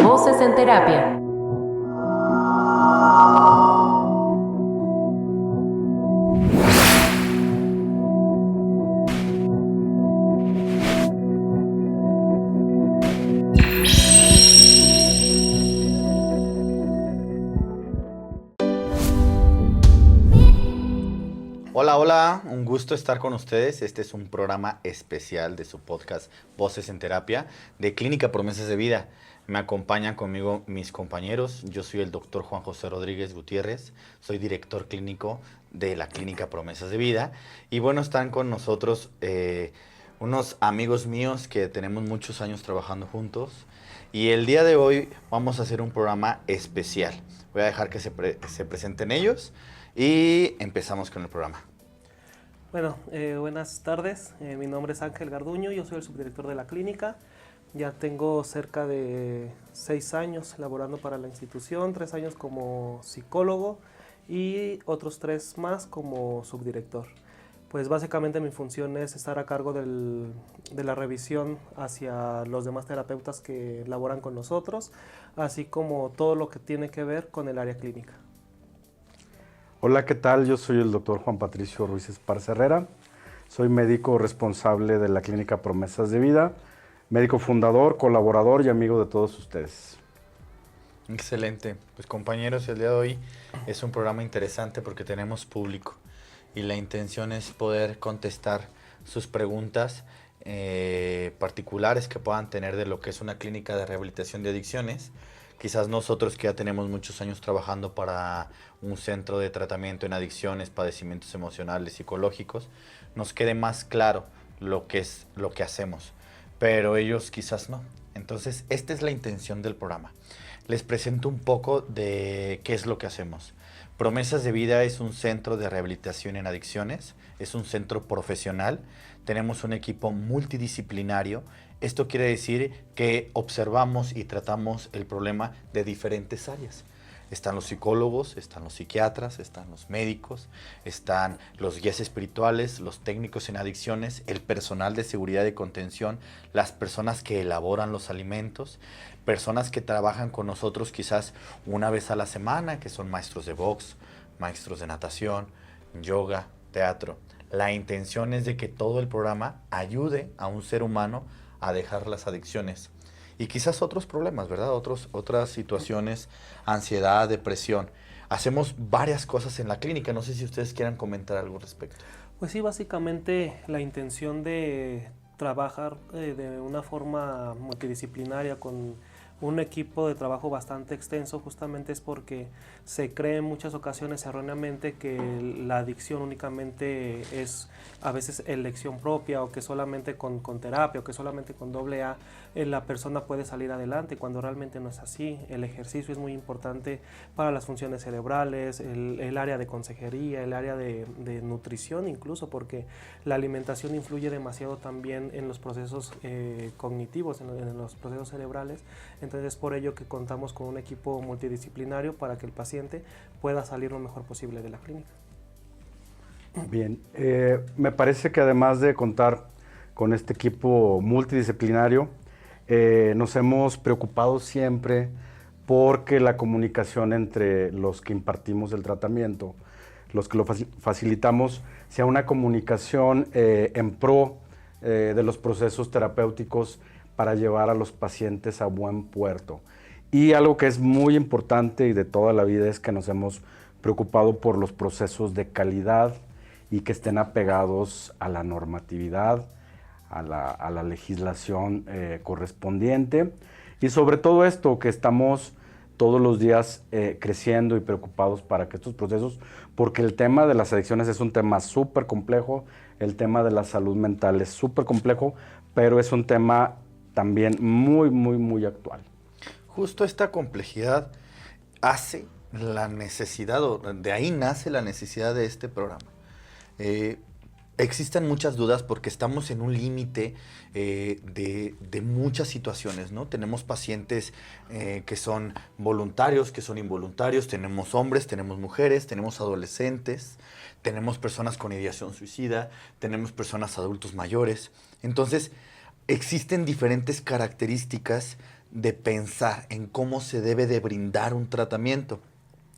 Voces en Terapia. Hola, hola, un gusto estar con ustedes. Este es un programa especial de su podcast Voces en Terapia de Clínica Promesas de Vida. Me acompañan conmigo mis compañeros. Yo soy el doctor Juan José Rodríguez Gutiérrez, soy director clínico de la Clínica Promesas de Vida. Y bueno, están con nosotros unos amigos míos que tenemos muchos años trabajando juntos. Y el día de hoy vamos a hacer un programa especial. Voy a dejar que se presenten ellos y empezamos con el programa. Bueno, buenas tardes. Mi nombre es Ángel Garduño, yo soy el subdirector de la clínica. Ya tengo cerca de 6 años laborando para la institución, 3 años como psicólogo y otros 3 más como subdirector. Pues básicamente mi función es estar a cargo de la revisión hacia los demás terapeutas que laboran con nosotros, así como todo lo que tiene que ver con el área clínica. Hola, ¿qué tal? Yo soy el doctor Juan Patricio Ruiz Esparza Herrera. Soy médico responsable de la Clínica Promesas de Vida, médico fundador, colaborador y amigo de todos ustedes. Excelente. Pues compañeros, el día de hoy es un programa interesante porque tenemos público y la intención es poder contestar sus preguntas particulares que puedan tener de lo que es una clínica de rehabilitación de adicciones. Quizás nosotros que ya tenemos muchos años trabajando para un centro de tratamiento en adicciones, padecimientos emocionales, psicológicos, nos quede más claro lo que hacemos, pero ellos quizás no. Entonces, esta es la intención del programa. Les presento un poco de qué es lo que hacemos. Promesas de Vida es un centro de rehabilitación en adicciones, es un centro profesional, tenemos un equipo multidisciplinario. Esto quiere decir que observamos y tratamos el problema de diferentes áreas. Están los psicólogos, están los psiquiatras, están los médicos, están los guías espirituales, los técnicos en adicciones, el personal de seguridad y contención, las personas que elaboran los alimentos, personas que trabajan con nosotros quizás una vez a la semana, que son maestros de box, maestros de natación, yoga, teatro. La intención es de que todo el programa ayude a un ser humano a dejar las adicciones y quizás otros problemas, ¿verdad? Otras situaciones, ansiedad, depresión. Hacemos varias cosas en la clínica. No sé si ustedes quieran comentar algo al respecto. Pues sí, básicamente la intención de trabajar de una forma multidisciplinaria con un equipo de trabajo bastante extenso justamente es porque se cree en muchas ocasiones erróneamente que la adicción únicamente es a veces elección propia o que solamente con terapia o que solamente con AA la persona puede salir adelante, cuando realmente no es así. El ejercicio es muy importante para las funciones cerebrales, el área de consejería, el área de nutrición incluso, porque la alimentación influye demasiado también en los procesos cognitivos, en los procesos cerebrales. Entonces es por ello que contamos con un equipo multidisciplinario para que el paciente pueda salir lo mejor posible de la clínica. Bien, me parece que además de contar con este equipo multidisciplinario, nos hemos preocupado siempre porque la comunicación entre los que impartimos el tratamiento, los que lo facilitamos, sea una comunicación en pro de los procesos terapéuticos para llevar a los pacientes a buen puerto. Y algo que es muy importante y de toda la vida es que nos hemos preocupado por los procesos de calidad y que estén apegados a la normatividad, a la legislación correspondiente. Y sobre todo esto, que estamos todos los días creciendo y preocupados para que estos procesos, porque el tema de las adicciones es un tema súper complejo, el tema de la salud mental es súper complejo, pero es un tema también muy, muy, muy actual. Justo esta complejidad hace la necesidad, o de ahí nace la necesidad de este programa. Existen muchas dudas porque estamos en un límite de muchas situaciones, ¿no? Tenemos pacientes que son voluntarios, que son involuntarios, tenemos hombres, tenemos mujeres, tenemos adolescentes, tenemos personas con ideación suicida, tenemos personas adultos mayores. Entonces, existen diferentes características de pensar en cómo se debe de brindar un tratamiento.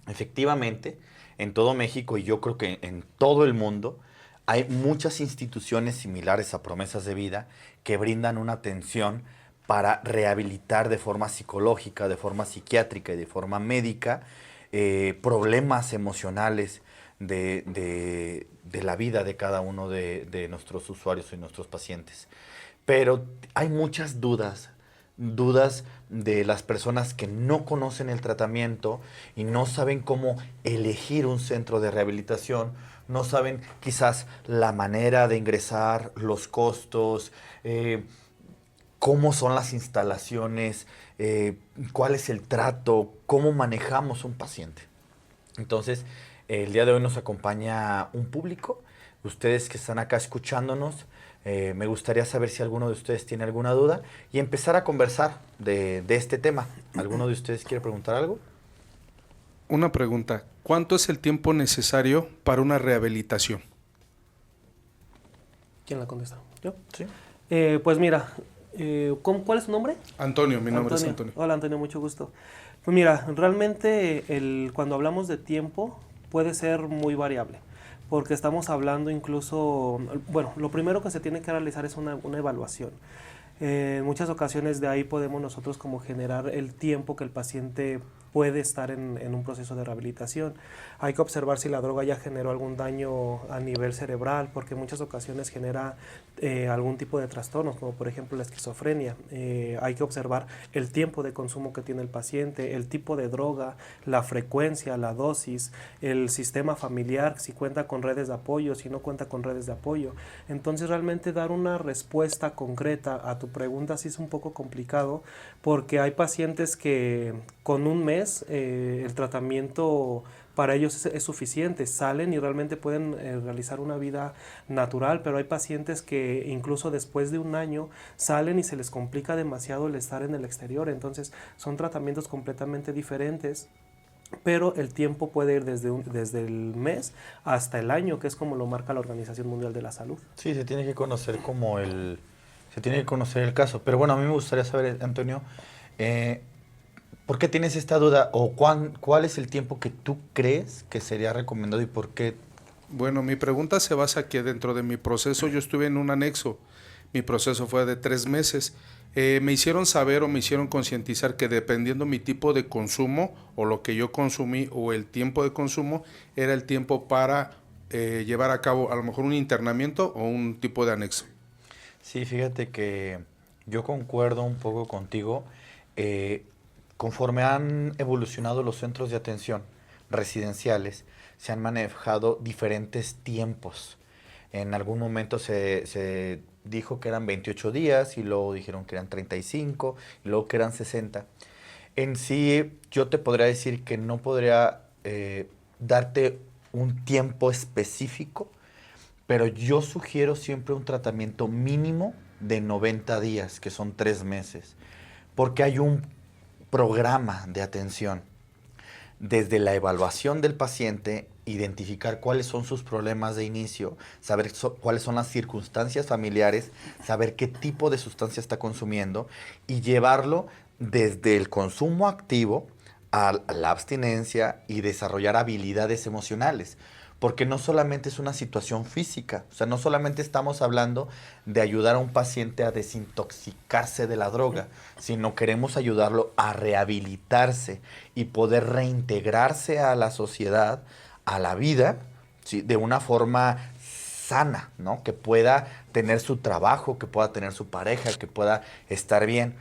Efectivamente, en todo México y yo creo que en todo el mundo hay muchas instituciones similares a Promesas de Vida que brindan una atención para rehabilitar de forma psicológica, de forma psiquiátrica y de forma médica problemas emocionales de la vida de cada uno de nuestros usuarios y nuestros pacientes. Pero hay muchas dudas de las personas que no conocen el tratamiento y no saben cómo elegir un centro de rehabilitación, no saben quizás la manera de ingresar, los costos, cómo son las instalaciones, cuál es el trato, cómo manejamos un paciente. Entonces, el día de hoy nos acompaña un público, ustedes que están acá escuchándonos. Me gustaría saber si alguno de ustedes tiene alguna duda y empezar a conversar de este tema. ¿Alguno de ustedes quiere preguntar algo? Una pregunta. ¿Cuánto es el tiempo necesario para una rehabilitación? ¿Quién la contesta? ¿Yo? Sí. Pues mira, ¿cuál es su nombre? Antonio, mi nombre es Antonio. Hola Antonio, mucho gusto. Pues mira, realmente cuando hablamos de tiempo puede ser muy variable, porque estamos hablando incluso, bueno, lo primero que se tiene que realizar es una evaluación. En muchas ocasiones de ahí podemos nosotros como generar el tiempo que el paciente puede estar en un proceso de rehabilitación. Hay que observar si la droga ya generó algún daño a nivel cerebral, porque en muchas ocasiones genera algún tipo de trastornos, como por ejemplo la esquizofrenia. Hay que observar el tiempo de consumo que tiene el paciente, el tipo de droga, la frecuencia, la dosis, el sistema familiar, si cuenta con redes de apoyo, si no cuenta con redes de apoyo. Entonces realmente dar una respuesta concreta a tu pregunta sí es un poco complicado, porque hay pacientes que con un mes el tratamiento para ellos es suficiente, salen y realmente pueden realizar una vida natural, pero hay pacientes que incluso después de un año salen y se les complica demasiado el estar en el exterior. Entonces son tratamientos completamente diferentes, pero el tiempo puede ir desde el mes hasta el año, que es como lo marca la Organización Mundial de la Salud. Sí, se tiene que conocer se tiene que conocer el caso. Pero bueno, a mí me gustaría saber, Antonio, ¿por qué tienes esta duda o cuál es el tiempo que tú crees que sería recomendado y por qué? Bueno, mi pregunta se basa que dentro de mi proceso yo estuve en un anexo. Mi proceso fue de 3 meses. Me hicieron saber o me hicieron concientizar que dependiendo mi tipo de consumo o lo que yo consumí o el tiempo de consumo, era el tiempo para llevar a cabo a lo mejor un internamiento o un tipo de anexo. Sí, fíjate que yo concuerdo un poco contigo. Conforme han evolucionado los centros de atención residenciales, se han manejado diferentes tiempos. En algún momento se dijo que eran 28 días y luego dijeron que eran 35 y luego que eran 60. En sí, yo te podría decir que no podría darte un tiempo específico, pero yo sugiero siempre un tratamiento mínimo de 90 días, que son 3 meses, porque hay un programa de atención desde la evaluación del paciente, identificar cuáles son sus problemas de inicio, saber cuáles son las circunstancias familiares, saber qué tipo de sustancia está consumiendo y llevarlo desde el consumo activo a la abstinencia y desarrollar habilidades emocionales. Porque no solamente es una situación física, o sea, no solamente estamos hablando de ayudar a un paciente a desintoxicarse de la droga, sino queremos ayudarlo a rehabilitarse y poder reintegrarse a la sociedad, a la vida, ¿sí?, de una forma sana, ¿no? Que pueda tener su trabajo, que pueda tener su pareja, que pueda estar bien.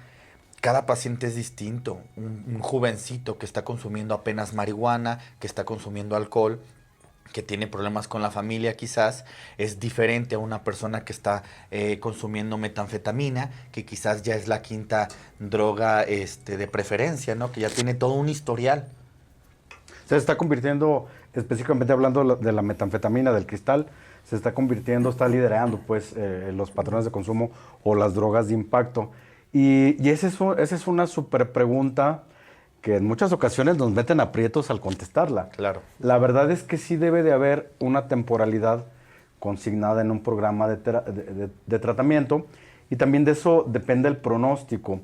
Cada paciente es distinto. Un jovencito que está consumiendo apenas marihuana, que está consumiendo alcohol, que tiene problemas con la familia quizás, es diferente a una persona que está consumiendo metanfetamina, que quizás ya es la quinta droga de preferencia, ¿no? Que ya tiene todo un historial. Se está convirtiendo, específicamente hablando de la metanfetamina, del cristal, se está convirtiendo, está liderando pues los patrones de consumo o las drogas de impacto. Y esa es una súper pregunta que en muchas ocasiones nos meten aprietos al contestarla. Claro. La verdad es que sí debe de haber una temporalidad consignada en un programa de tratamiento y también de eso depende el pronóstico.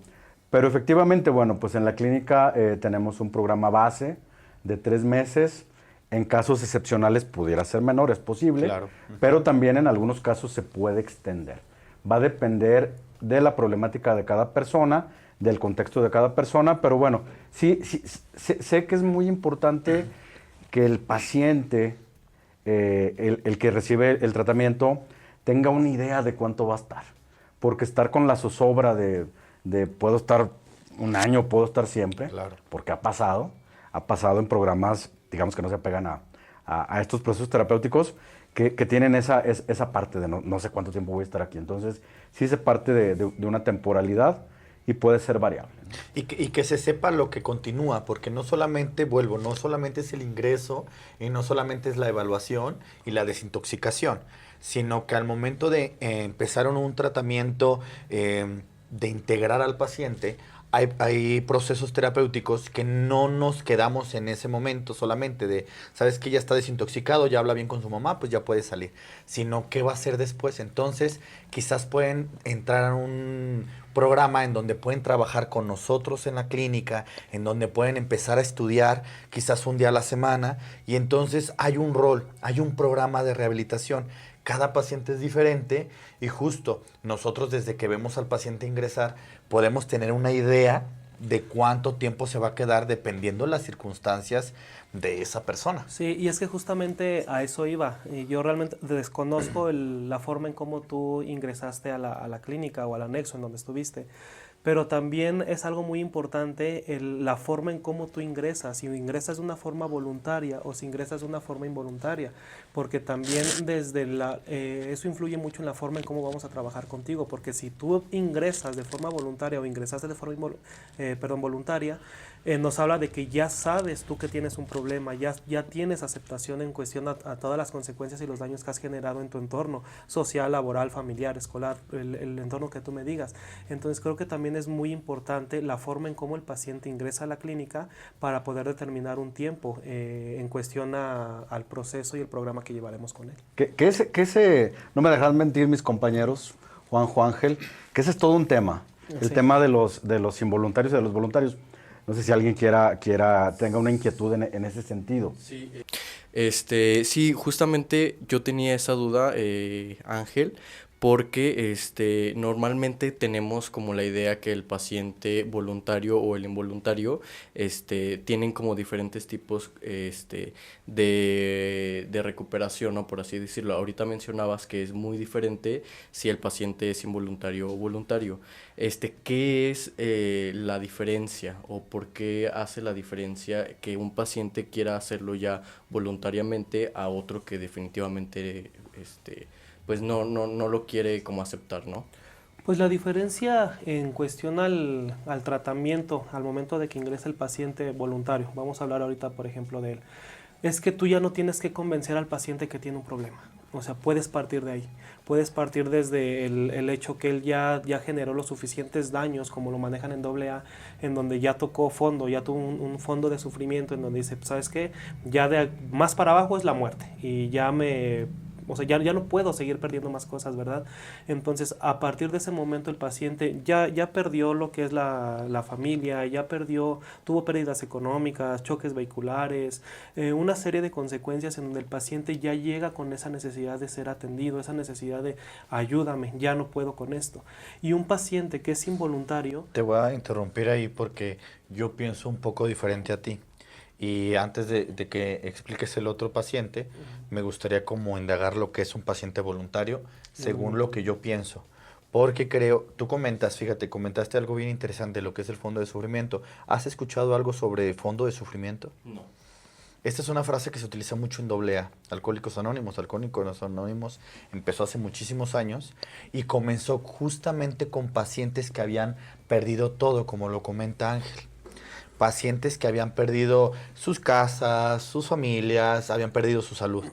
Pero efectivamente, bueno, pues en la clínica tenemos un programa base de 3 meses. En casos excepcionales pudiera ser menor, es posible, Claro. pero también en algunos casos se puede extender. Va a depender de la problemática de cada persona, del contexto de cada persona, pero bueno, sí, sé que es muy importante que el paciente, el que recibe el tratamiento, tenga una idea de cuánto va a estar. Porque estar con la zozobra de puedo estar un año, puedo estar siempre, Claro. porque ha pasado en programas, digamos, que no se apegan a estos procesos terapéuticos, que tienen esa parte de no sé cuánto tiempo voy a estar aquí. Entonces, sí se parte de una temporalidad y puede ser variable, ¿no? Y que se sepa lo que continúa, porque no solamente, no solamente es el ingreso y no solamente es la evaluación y la desintoxicación, sino que al momento de empezar un tratamiento, de integrar al paciente, hay procesos terapéuticos que no nos quedamos en ese momento solamente de, sabes que ya está desintoxicado, ya habla bien con su mamá, pues ya puede salir, sino qué va a hacer después. Entonces, quizás pueden entrar a un programa en donde pueden trabajar con nosotros en la clínica, en donde pueden empezar a estudiar quizás un día a la semana, y entonces hay un rol, hay un programa de rehabilitación. Cada paciente es diferente y justo nosotros desde que vemos al paciente ingresar podemos tener una idea de cuánto tiempo se va a quedar dependiendo de las circunstancias de esa persona. Sí, y es que justamente a eso iba. Y yo realmente desconozco la forma en cómo tú ingresaste a la clínica o al anexo en donde estuviste. Pero también es algo muy importante la forma en cómo tú ingresas, si ingresas de una forma voluntaria o si ingresas de una forma involuntaria, porque también eso influye mucho en la forma en cómo vamos a trabajar contigo, porque si tú ingresas de forma voluntaria o ingresaste de forma voluntaria, nos habla de que ya sabes tú que tienes un problema, ya tienes aceptación en cuestión a todas las consecuencias y los daños que has generado en tu entorno social, laboral, familiar, escolar, el entorno que tú me digas. Entonces creo que también es muy importante la forma en cómo el paciente ingresa a la clínica para poder determinar un tiempo en cuestión al proceso y el programa que llevaremos con él. No me dejan mentir mis compañeros, Juanjo, Ángel, que ese es todo un tema. El Sí. tema de los involuntarios y de los voluntarios. No sé si alguien tenga una inquietud en ese sentido. Sí, justamente yo tenía esa duda, Ángel, porque normalmente tenemos como la idea que el paciente voluntario o el involuntario tienen como diferentes tipos de recuperación, ¿no? Por así decirlo. Ahorita mencionabas que es muy diferente si el paciente es involuntario o voluntario. ¿Qué es la diferencia o por qué hace la diferencia que un paciente quiera hacerlo ya voluntariamente a otro que definitivamente pues no lo quiere como aceptar, ¿no? Pues la diferencia en cuestión al tratamiento, al momento de que ingresa el paciente voluntario, vamos a hablar ahorita por ejemplo de él, es que tú ya no tienes que convencer al paciente que tiene un problema. O sea, puedes partir de ahí. Puedes partir desde el hecho que él ya generó los suficientes daños, como lo manejan en AA, en donde ya tocó fondo, ya tuvo un fondo de sufrimiento, en donde dice, ¿sabes qué? Ya de más para abajo es la muerte. Y ya ya no puedo seguir perdiendo más cosas, ¿verdad? Entonces, a partir de ese momento el paciente ya perdió lo que es la familia, tuvo pérdidas económicas, choques vehiculares, una serie de consecuencias en donde el paciente ya llega con esa necesidad de ser atendido, esa necesidad de ayúdame, ya no puedo con esto. Y un paciente que es involuntario... Te voy a interrumpir ahí porque yo pienso un poco diferente a ti. Y antes de que expliques el otro paciente, me gustaría como indagar lo que es un paciente voluntario, según lo que yo pienso. Porque tú comentaste algo bien interesante, lo que es el fondo de sufrimiento. ¿Has escuchado algo sobre fondo de sufrimiento? No. Esta es una frase que se utiliza mucho en AA, Alcohólicos Anónimos. Alcohólicos Anónimos empezó hace muchísimos años y comenzó justamente con pacientes que habían perdido todo, como lo comenta Ángel. Pacientes que habían perdido sus casas, sus familias, habían perdido su salud.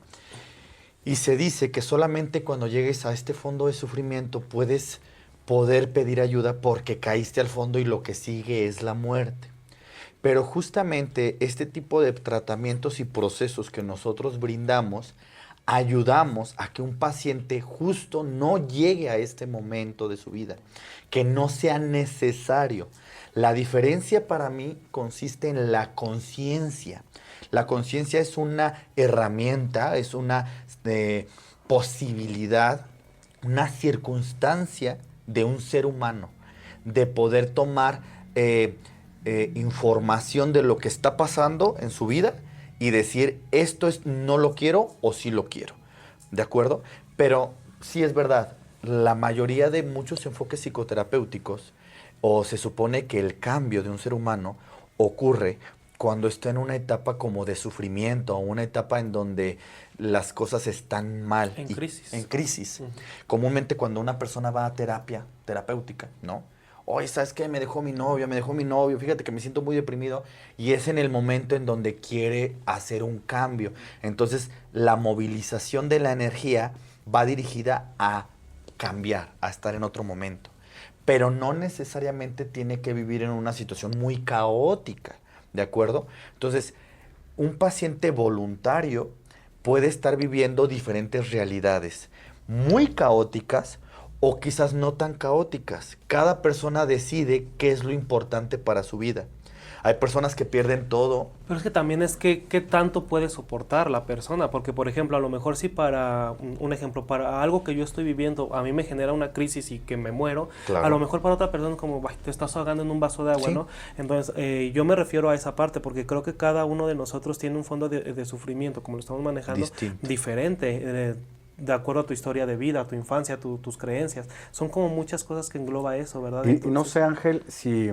Y se dice que solamente cuando llegues a este fondo de sufrimiento puedes poder pedir ayuda porque caíste al fondo y lo que sigue es la muerte. Pero justamente este tipo de tratamientos y procesos que nosotros brindamos ayudamos a que un paciente justo no llegue a este momento de su vida, que no sea necesario. La diferencia para mí consiste en la conciencia. La conciencia es una herramienta, es una posibilidad, una circunstancia de un ser humano de poder tomar información de lo que está pasando en su vida y decir, no lo quiero o sí lo quiero, ¿de acuerdo? Pero sí es verdad, la mayoría de muchos enfoques psicoterapéuticos, o se supone que el cambio de un ser humano ocurre cuando está en una etapa como de sufrimiento, o una etapa en donde las cosas están mal. En crisis. En crisis. Uh-huh. Comúnmente cuando una persona va a terapia terapéutica, ¿no? Oye, ¿sabes qué? Me dejó mi novio, fíjate que me siento muy deprimido. Y es en el momento en donde quiere hacer un cambio. Entonces, la movilización de la energía va dirigida a cambiar, a estar en otro momento. Pero no necesariamente tiene que vivir en una situación muy caótica, ¿de acuerdo? Entonces, un paciente voluntario puede estar viviendo diferentes realidades, muy caóticas, o quizás no tan caóticas. Cada persona decide qué es lo importante para su vida. Hay personas que pierden todo. Pero es que también es que qué tanto puede soportar la persona, porque por ejemplo, a lo mejor si para, un ejemplo, para algo que yo estoy viviendo, a mí me genera una crisis y que me muero, Claro. a lo mejor para otra persona es como, te estás ahogando en un vaso de agua, Sí. ¿no? Entonces, yo me refiero a esa parte, porque creo que cada uno de nosotros tiene un fondo de sufrimiento, como lo estamos manejando, Distinto. diferente, de acuerdo a tu historia de vida, a tu infancia, tus creencias. Son como muchas cosas que engloba eso, ¿verdad? Y no sé, Ángel, si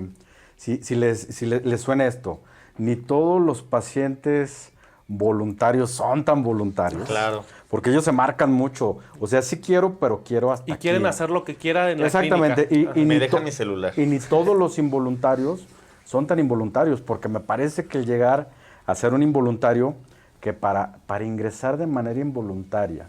les suena esto. Ni todos los pacientes voluntarios son tan voluntarios. Claro. Porque ellos se marcan mucho. O sea, sí quiero, pero quiero hasta Y aquí. quieren hacer lo que quieran en la Exactamente. clínica. Y Me ni dejan to- mi celular. Y ni todos los involuntarios son tan involuntarios, porque me parece que el llegar a ser un involuntario, que para ingresar de manera involuntaria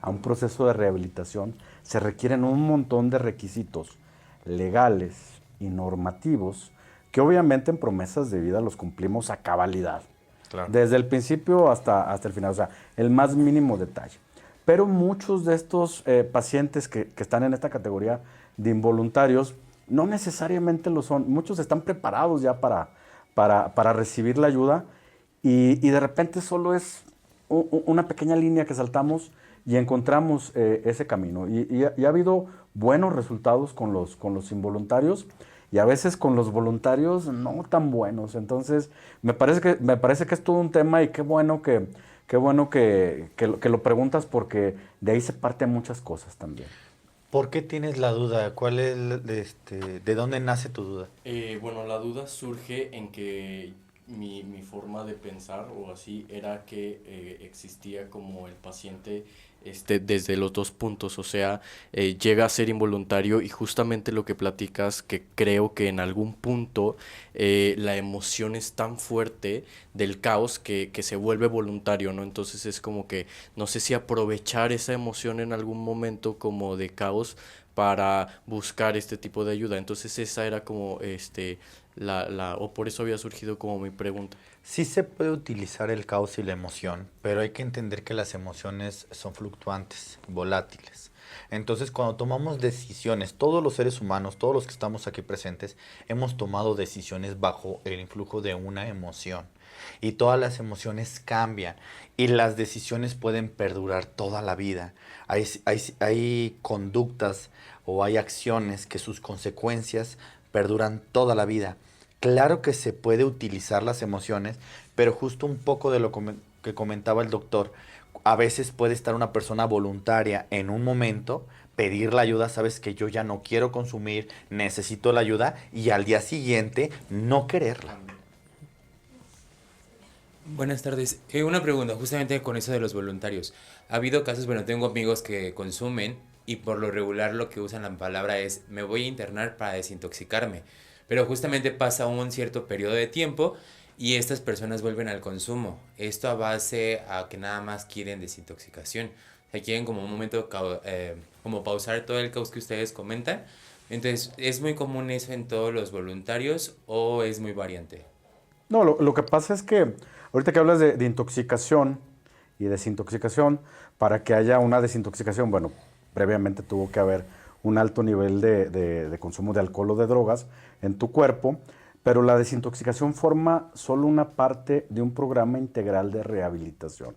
a un proceso de rehabilitación, se requieren un montón de requisitos legales y normativos, que obviamente en promesas de vida los cumplimos a cabalidad. Claro. Desde el principio hasta el final, o sea, el más mínimo detalle. Pero muchos de estos pacientes que están en esta categoría de involuntarios no necesariamente lo son. Muchos están preparados ya para recibir la ayuda y de repente solo es una pequeña línea que saltamos y encontramos ese camino. Y ha habido buenos resultados con los involuntarios, y a veces con los voluntarios no tan buenos. Entonces, me parece que es todo un tema, y qué bueno que lo preguntas, porque de ahí se parten muchas cosas también. ¿Por qué tienes la duda? ¿Cuál es, de dónde nace tu duda? Bueno, la duda surge en que mi forma de pensar o así era que existía como el paciente desde los dos puntos, o sea, llega a ser involuntario, y justamente lo que platicas, que creo que en algún punto la emoción es tan fuerte del caos que se vuelve voluntario, ¿no? Entonces es como que no sé si aprovechar esa emoción en algún momento como de caos para buscar este tipo de ayuda. Entonces esa era como o por eso había surgido como mi pregunta. Sí se puede utilizar el caos y la emoción, pero hay que entender que las emociones son fluctuantes, volátiles. Entonces, cuando tomamos decisiones, todos los seres humanos, todos los que estamos aquí presentes, hemos tomado decisiones bajo el influjo de una emoción. Y todas las emociones cambian, y las decisiones pueden perdurar toda la vida. Hay conductas o hay acciones que sus consecuencias perduran toda la vida. Claro que se puede utilizar las emociones, pero justo un poco de lo que comentaba el doctor, a veces puede estar una persona voluntaria en un momento, pedir la ayuda, sabes que yo ya no quiero consumir, necesito la ayuda, y al día siguiente no quererla. Buenas tardes. Una pregunta, justamente con eso de los voluntarios. Ha habido casos, bueno, tengo amigos que consumen y por lo regular lo que usan la palabra es me voy a internar para desintoxicarme. Pero justamente pasa un cierto periodo de tiempo y estas personas vuelven al consumo. Esto a base a que nada más quieren desintoxicación. O sea, quieren como un momento como pausar todo el caos que ustedes comentan. Entonces, ¿es muy común eso en todos los voluntarios o es muy variante? No, lo que pasa es que ahorita que hablas de intoxicación y desintoxicación. Para que haya una desintoxicación, bueno, previamente tuvo que haber un alto nivel de consumo de alcohol o de drogas en tu cuerpo, pero la desintoxicación forma solo una parte de un programa integral de rehabilitación.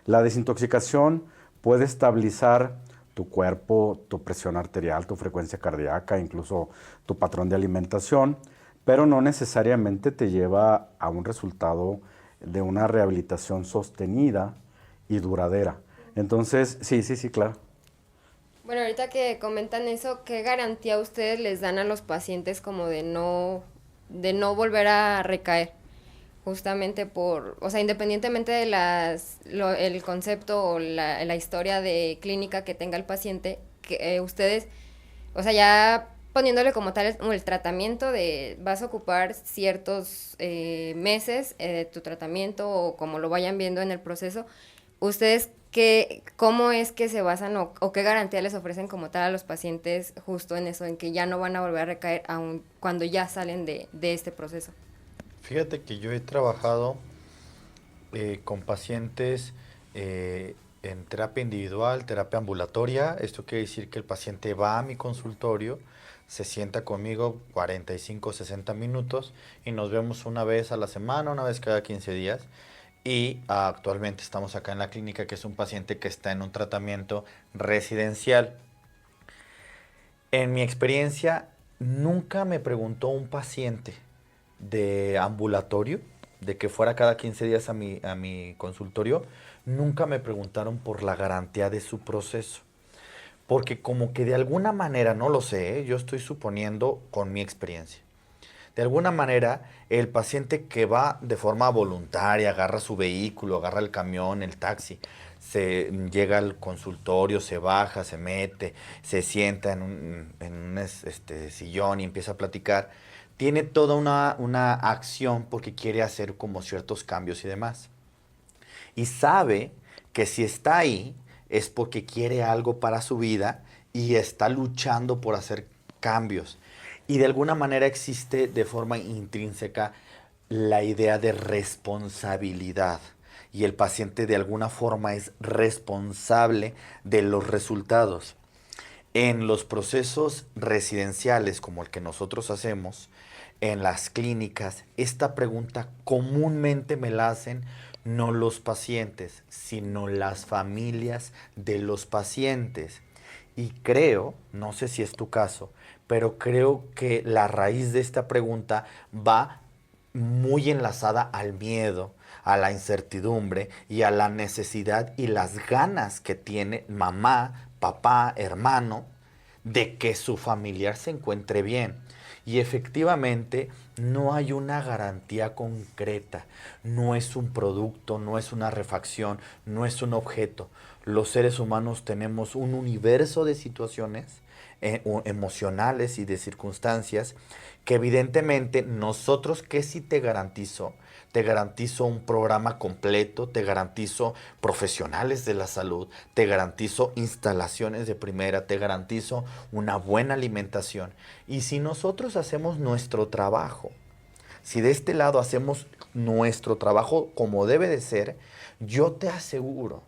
La desintoxicación puede estabilizar tu cuerpo, tu presión arterial, tu frecuencia cardíaca, incluso tu patrón de alimentación, pero no necesariamente te lleva a un resultado de una rehabilitación sostenida y duradera. Entonces, sí, claro. Bueno, ahorita que comentan eso, ¿qué garantía ustedes les dan a los pacientes como de no volver a recaer? Justamente o sea, independientemente de el concepto o la historia de clínica que tenga el paciente, que ustedes, o sea, ya poniéndole como tal el tratamiento de vas a ocupar ciertos meses de tu tratamiento o como lo vayan viendo en el proceso, ustedes ¿cómo es que se basan o qué garantía les ofrecen como tal a los pacientes justo en eso, en que ya no van a volver a recaer aun cuando ya salen de este proceso? Fíjate que yo he trabajado con pacientes en terapia individual, terapia ambulatoria. Esto quiere decir que el paciente va a mi consultorio, se sienta conmigo 45, 60 minutos y nos vemos una vez a la semana, una vez cada 15 días. Y actualmente estamos acá en la clínica, que es un paciente que está en un tratamiento residencial. En mi experiencia, nunca me preguntó un paciente de ambulatorio, de que fuera cada 15 días a mi consultorio, nunca me preguntaron por la garantía de su proceso. Porque como que de alguna manera, no lo sé, yo estoy suponiendo con mi experiencia. De alguna manera, el paciente que va de forma voluntaria, agarra su vehículo, agarra el camión, el taxi, llega al consultorio, se baja, se mete, se sienta en un sillón y empieza a platicar, tiene toda una acción porque quiere hacer como ciertos cambios y demás. Y sabe que si está ahí es porque quiere algo para su vida y está luchando por hacer cambios. Y de alguna manera existe de forma intrínseca la idea de responsabilidad. Y el paciente de alguna forma es responsable de los resultados. En los procesos residenciales como el que nosotros hacemos, en las clínicas, esta pregunta comúnmente me la hacen no los pacientes, sino las familias de los pacientes. Y creo, no sé si es tu caso, pero creo que la raíz de esta pregunta va muy enlazada al miedo, a la incertidumbre y a la necesidad y las ganas que tiene mamá, papá, hermano, de que su familiar se encuentre bien. Y efectivamente no hay una garantía concreta, no es un producto, no es una refacción, no es un objeto. Los seres humanos tenemos un universo de situaciones emocionales y de circunstancias que evidentemente nosotros, que sí te garantizo un programa completo, te garantizo profesionales de la salud, te garantizo instalaciones de primera, te garantizo una buena alimentación. Y si nosotros hacemos nuestro trabajo, si de este lado hacemos nuestro trabajo como debe de ser, yo te aseguro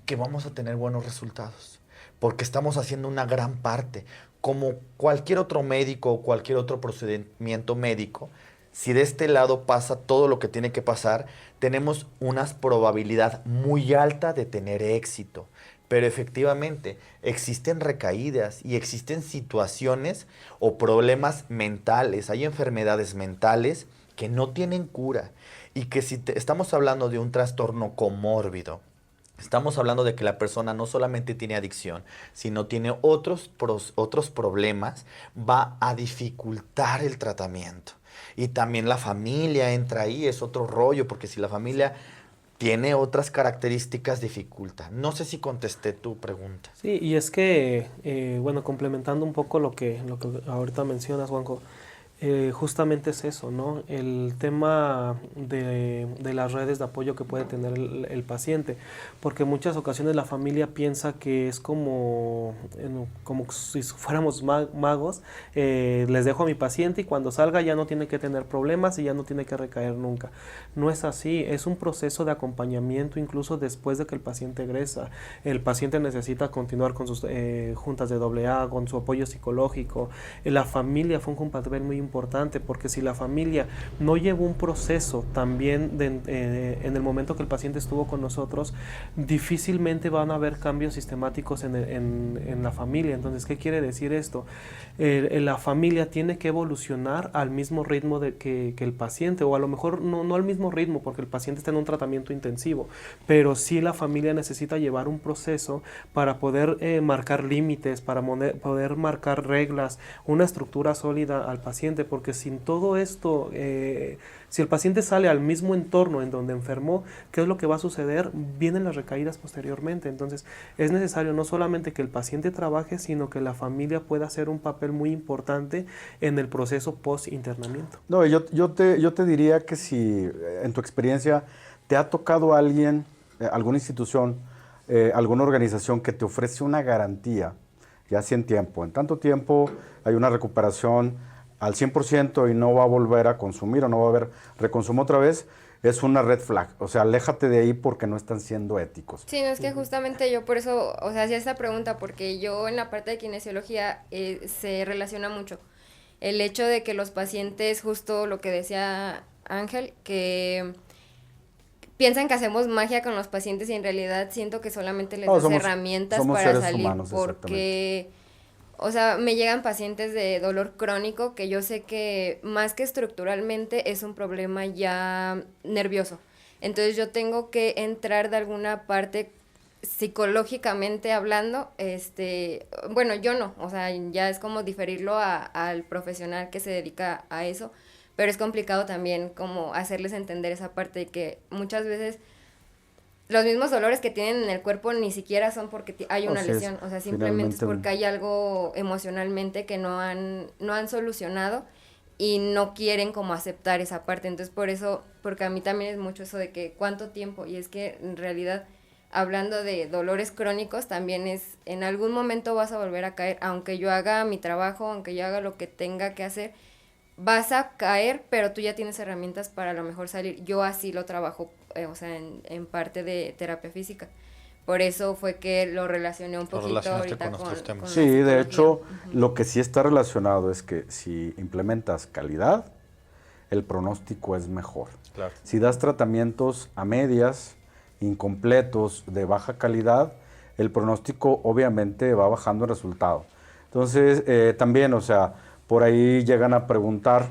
que vamos a tener buenos resultados, porque estamos haciendo una gran parte. Como cualquier otro médico o cualquier otro procedimiento médico, si de este lado pasa todo lo que tiene que pasar, tenemos una probabilidad muy alta de tener éxito. Pero efectivamente existen recaídas y existen situaciones o problemas mentales. Hay enfermedades mentales que no tienen cura y que si estamos hablando de un trastorno comórbido, estamos hablando de que la persona no solamente tiene adicción, sino tiene otros problemas, va a dificultar el tratamiento. Y también la familia entra ahí, es otro rollo, porque si la familia tiene otras características, dificulta. No sé si contesté tu pregunta. Sí, y es que, bueno, complementando un poco lo que ahorita mencionas, Juanjo, Justamente es eso, ¿no? El tema de las redes de apoyo que puede tener el paciente, porque en muchas ocasiones la familia piensa que es como si fuéramos magos, les dejo a mi paciente y cuando salga ya no tiene que tener problemas y ya no tiene que recaer nunca. No es así, es un proceso de acompañamiento incluso después de que el paciente egresa. El paciente necesita continuar con sus juntas de AA, con su apoyo psicológico. La familia fue un papel muy importante, porque si la familia no llevó un proceso también en el momento que el paciente estuvo con nosotros, difícilmente van a haber cambios sistemáticos en la familia. Entonces, ¿qué quiere decir esto? La familia tiene que evolucionar al mismo ritmo que el paciente, o a lo mejor no al mismo ritmo, porque el paciente está en un tratamiento intensivo, pero sí la familia necesita llevar un proceso para poder marcar límites, para poder marcar reglas, una estructura sólida al paciente, porque sin todo esto, si el paciente sale al mismo entorno en donde enfermó, ¿qué es lo que va a suceder? Vienen las recaídas posteriormente. Entonces es necesario no solamente que el paciente trabaje, sino que la familia pueda hacer un papel muy importante en el proceso post-internamiento. No, yo te diría que si en tu experiencia te ha tocado alguien, alguna institución, alguna organización que te ofrece una garantía, ya sea en tanto tiempo hay una recuperación al 100% y no va a volver a consumir o no va a haber reconsumo otra vez, es una red flag. O sea, aléjate de ahí porque no están siendo éticos. Sí, no, es que justamente yo por eso, o sea, hacía esta pregunta, porque yo en la parte de kinesiología se relaciona mucho el hecho de que los pacientes, justo lo que decía Ángel, que piensan que hacemos magia con los pacientes y en realidad siento que solamente les das herramientas para salir, porque, o sea, me llegan pacientes de dolor crónico que yo sé que más que estructuralmente es un problema ya nervioso. Entonces yo tengo que entrar de alguna parte psicológicamente hablando, bueno, yo no, o sea, ya es como diferirlo al profesional que se dedica a eso, pero es complicado también como hacerles entender esa parte de que muchas veces los mismos dolores que tienen en el cuerpo ni siquiera son porque hay una lesión, o sea, simplemente es porque hay algo emocionalmente que no han solucionado y no quieren como aceptar esa parte. Entonces por eso, porque a mí también es mucho eso de que cuánto tiempo, y es que en realidad hablando de dolores crónicos también es, en algún momento vas a volver a caer, aunque yo haga mi trabajo, aunque yo haga lo que tenga que hacer, vas a caer, pero tú ya tienes herramientas para a lo mejor salir. Yo así lo trabajo, o sea, en parte de terapia física. Por eso fue que lo relacioné un poquito ahorita con sí, de hecho, lo que sí está relacionado es que si implementas calidad, el pronóstico es mejor. Claro. Si das tratamientos a medias, incompletos, de baja calidad, el pronóstico obviamente va bajando el resultado. Entonces, también, o sea, por ahí llegan a preguntar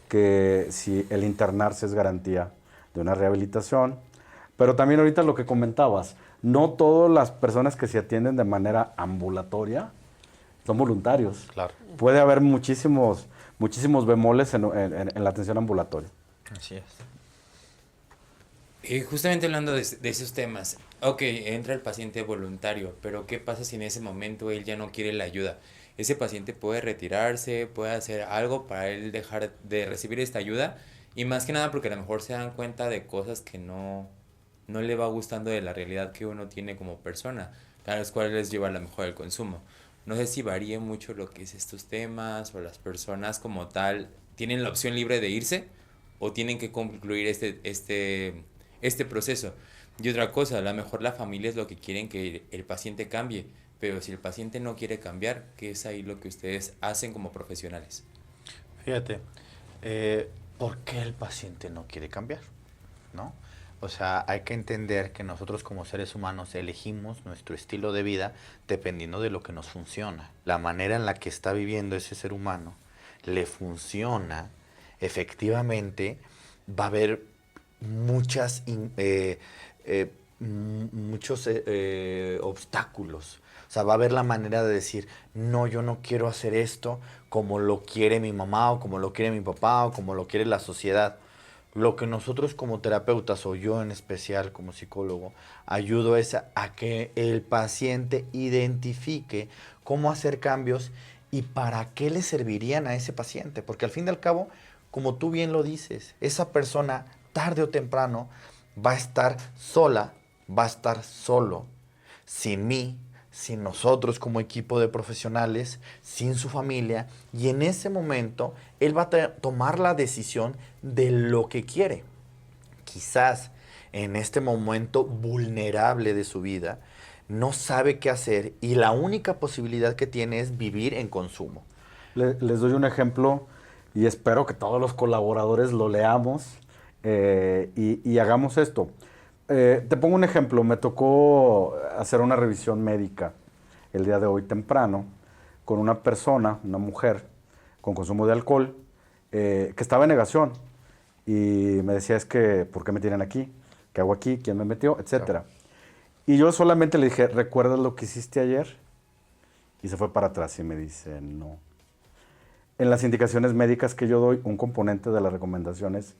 que si el internarse es garantía de una rehabilitación, pero también ahorita lo que comentabas, no todas las personas que se atienden de manera ambulatoria son voluntarios. Claro. Puede haber muchísimos bemoles en la atención ambulatoria. Así es. Justamente hablando de esos temas, ok, entra el paciente voluntario, pero ¿qué pasa si en ese momento él ya no quiere la ayuda? Ese paciente puede retirarse, puede hacer algo para él dejar de recibir esta ayuda, y más que nada porque a lo mejor se dan cuenta de cosas que no le va gustando de la realidad que uno tiene como persona, a las cuales les lleva a lo mejor el consumo. No sé si varíe mucho lo que es estos temas, o las personas como tal tienen la opción libre de irse o tienen que concluir este proceso. Y otra cosa, a lo mejor la familia es lo que quieren que el paciente cambie, pero si el paciente no quiere cambiar, ¿qué es ahí lo que ustedes hacen como profesionales? Fíjate, ¿por qué el paciente no quiere cambiar? ¿No? O sea, hay que entender que nosotros como seres humanos elegimos nuestro estilo de vida dependiendo de lo que nos funciona. La manera en la que está viviendo ese ser humano le funciona, efectivamente, va a haber muchos obstáculos. O sea, va a haber la manera de decir, no, yo no quiero hacer esto como lo quiere mi mamá o como lo quiere mi papá o como lo quiere la sociedad. Lo que nosotros como terapeutas, o yo en especial como psicólogo, ayudo es a que el paciente identifique cómo hacer cambios y para qué le servirían a ese paciente. Porque al fin y al cabo, como tú bien lo dices, esa persona tarde o temprano va a estar sola, va a estar solo, sin mí, sin nosotros como equipo de profesionales, sin su familia, y en ese momento él va a tomar la decisión de lo que quiere. Quizás en este momento vulnerable de su vida, no sabe qué hacer y la única posibilidad que tiene es vivir en consumo. Les doy un ejemplo y espero que todos los colaboradores lo leamos y hagamos esto. Te pongo un ejemplo. Me tocó hacer una revisión médica el día de hoy temprano con una persona, una mujer, con consumo de alcohol, que estaba en negación. Y me decía, es que, ¿por qué me tienen aquí? ¿Qué hago aquí? ¿Quién me metió? Etcétera. Y yo solamente le dije, ¿recuerdas lo que hiciste ayer? Y se fue para atrás y me dice, no. En las indicaciones médicas que yo doy, un componente de las recomendaciones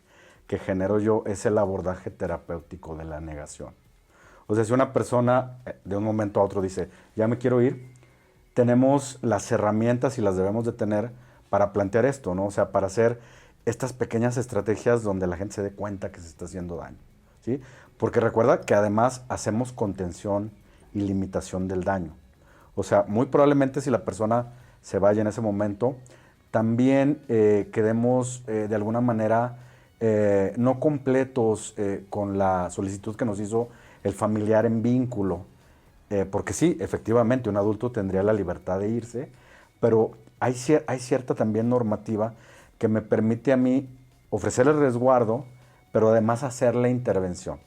que genero yo es el abordaje terapéutico de la negación. O sea, si una persona de un momento a otro dice, ya me quiero ir, tenemos las herramientas y las debemos de tener para plantear esto, ¿no? O sea, para hacer estas pequeñas estrategias donde la gente se dé cuenta que se está haciendo daño, ¿sí? Porque recuerda que además hacemos contención y limitación del daño. O sea, muy probablemente si la persona se vaya en ese momento, también quedemos de alguna manera no completos con la solicitud que nos hizo el familiar en vínculo. Porque sí, efectivamente, un adulto tendría la libertad de irse, pero hay cierta también normativa que me permite a mí ofrecerle resguardo, pero además hacer la intervención.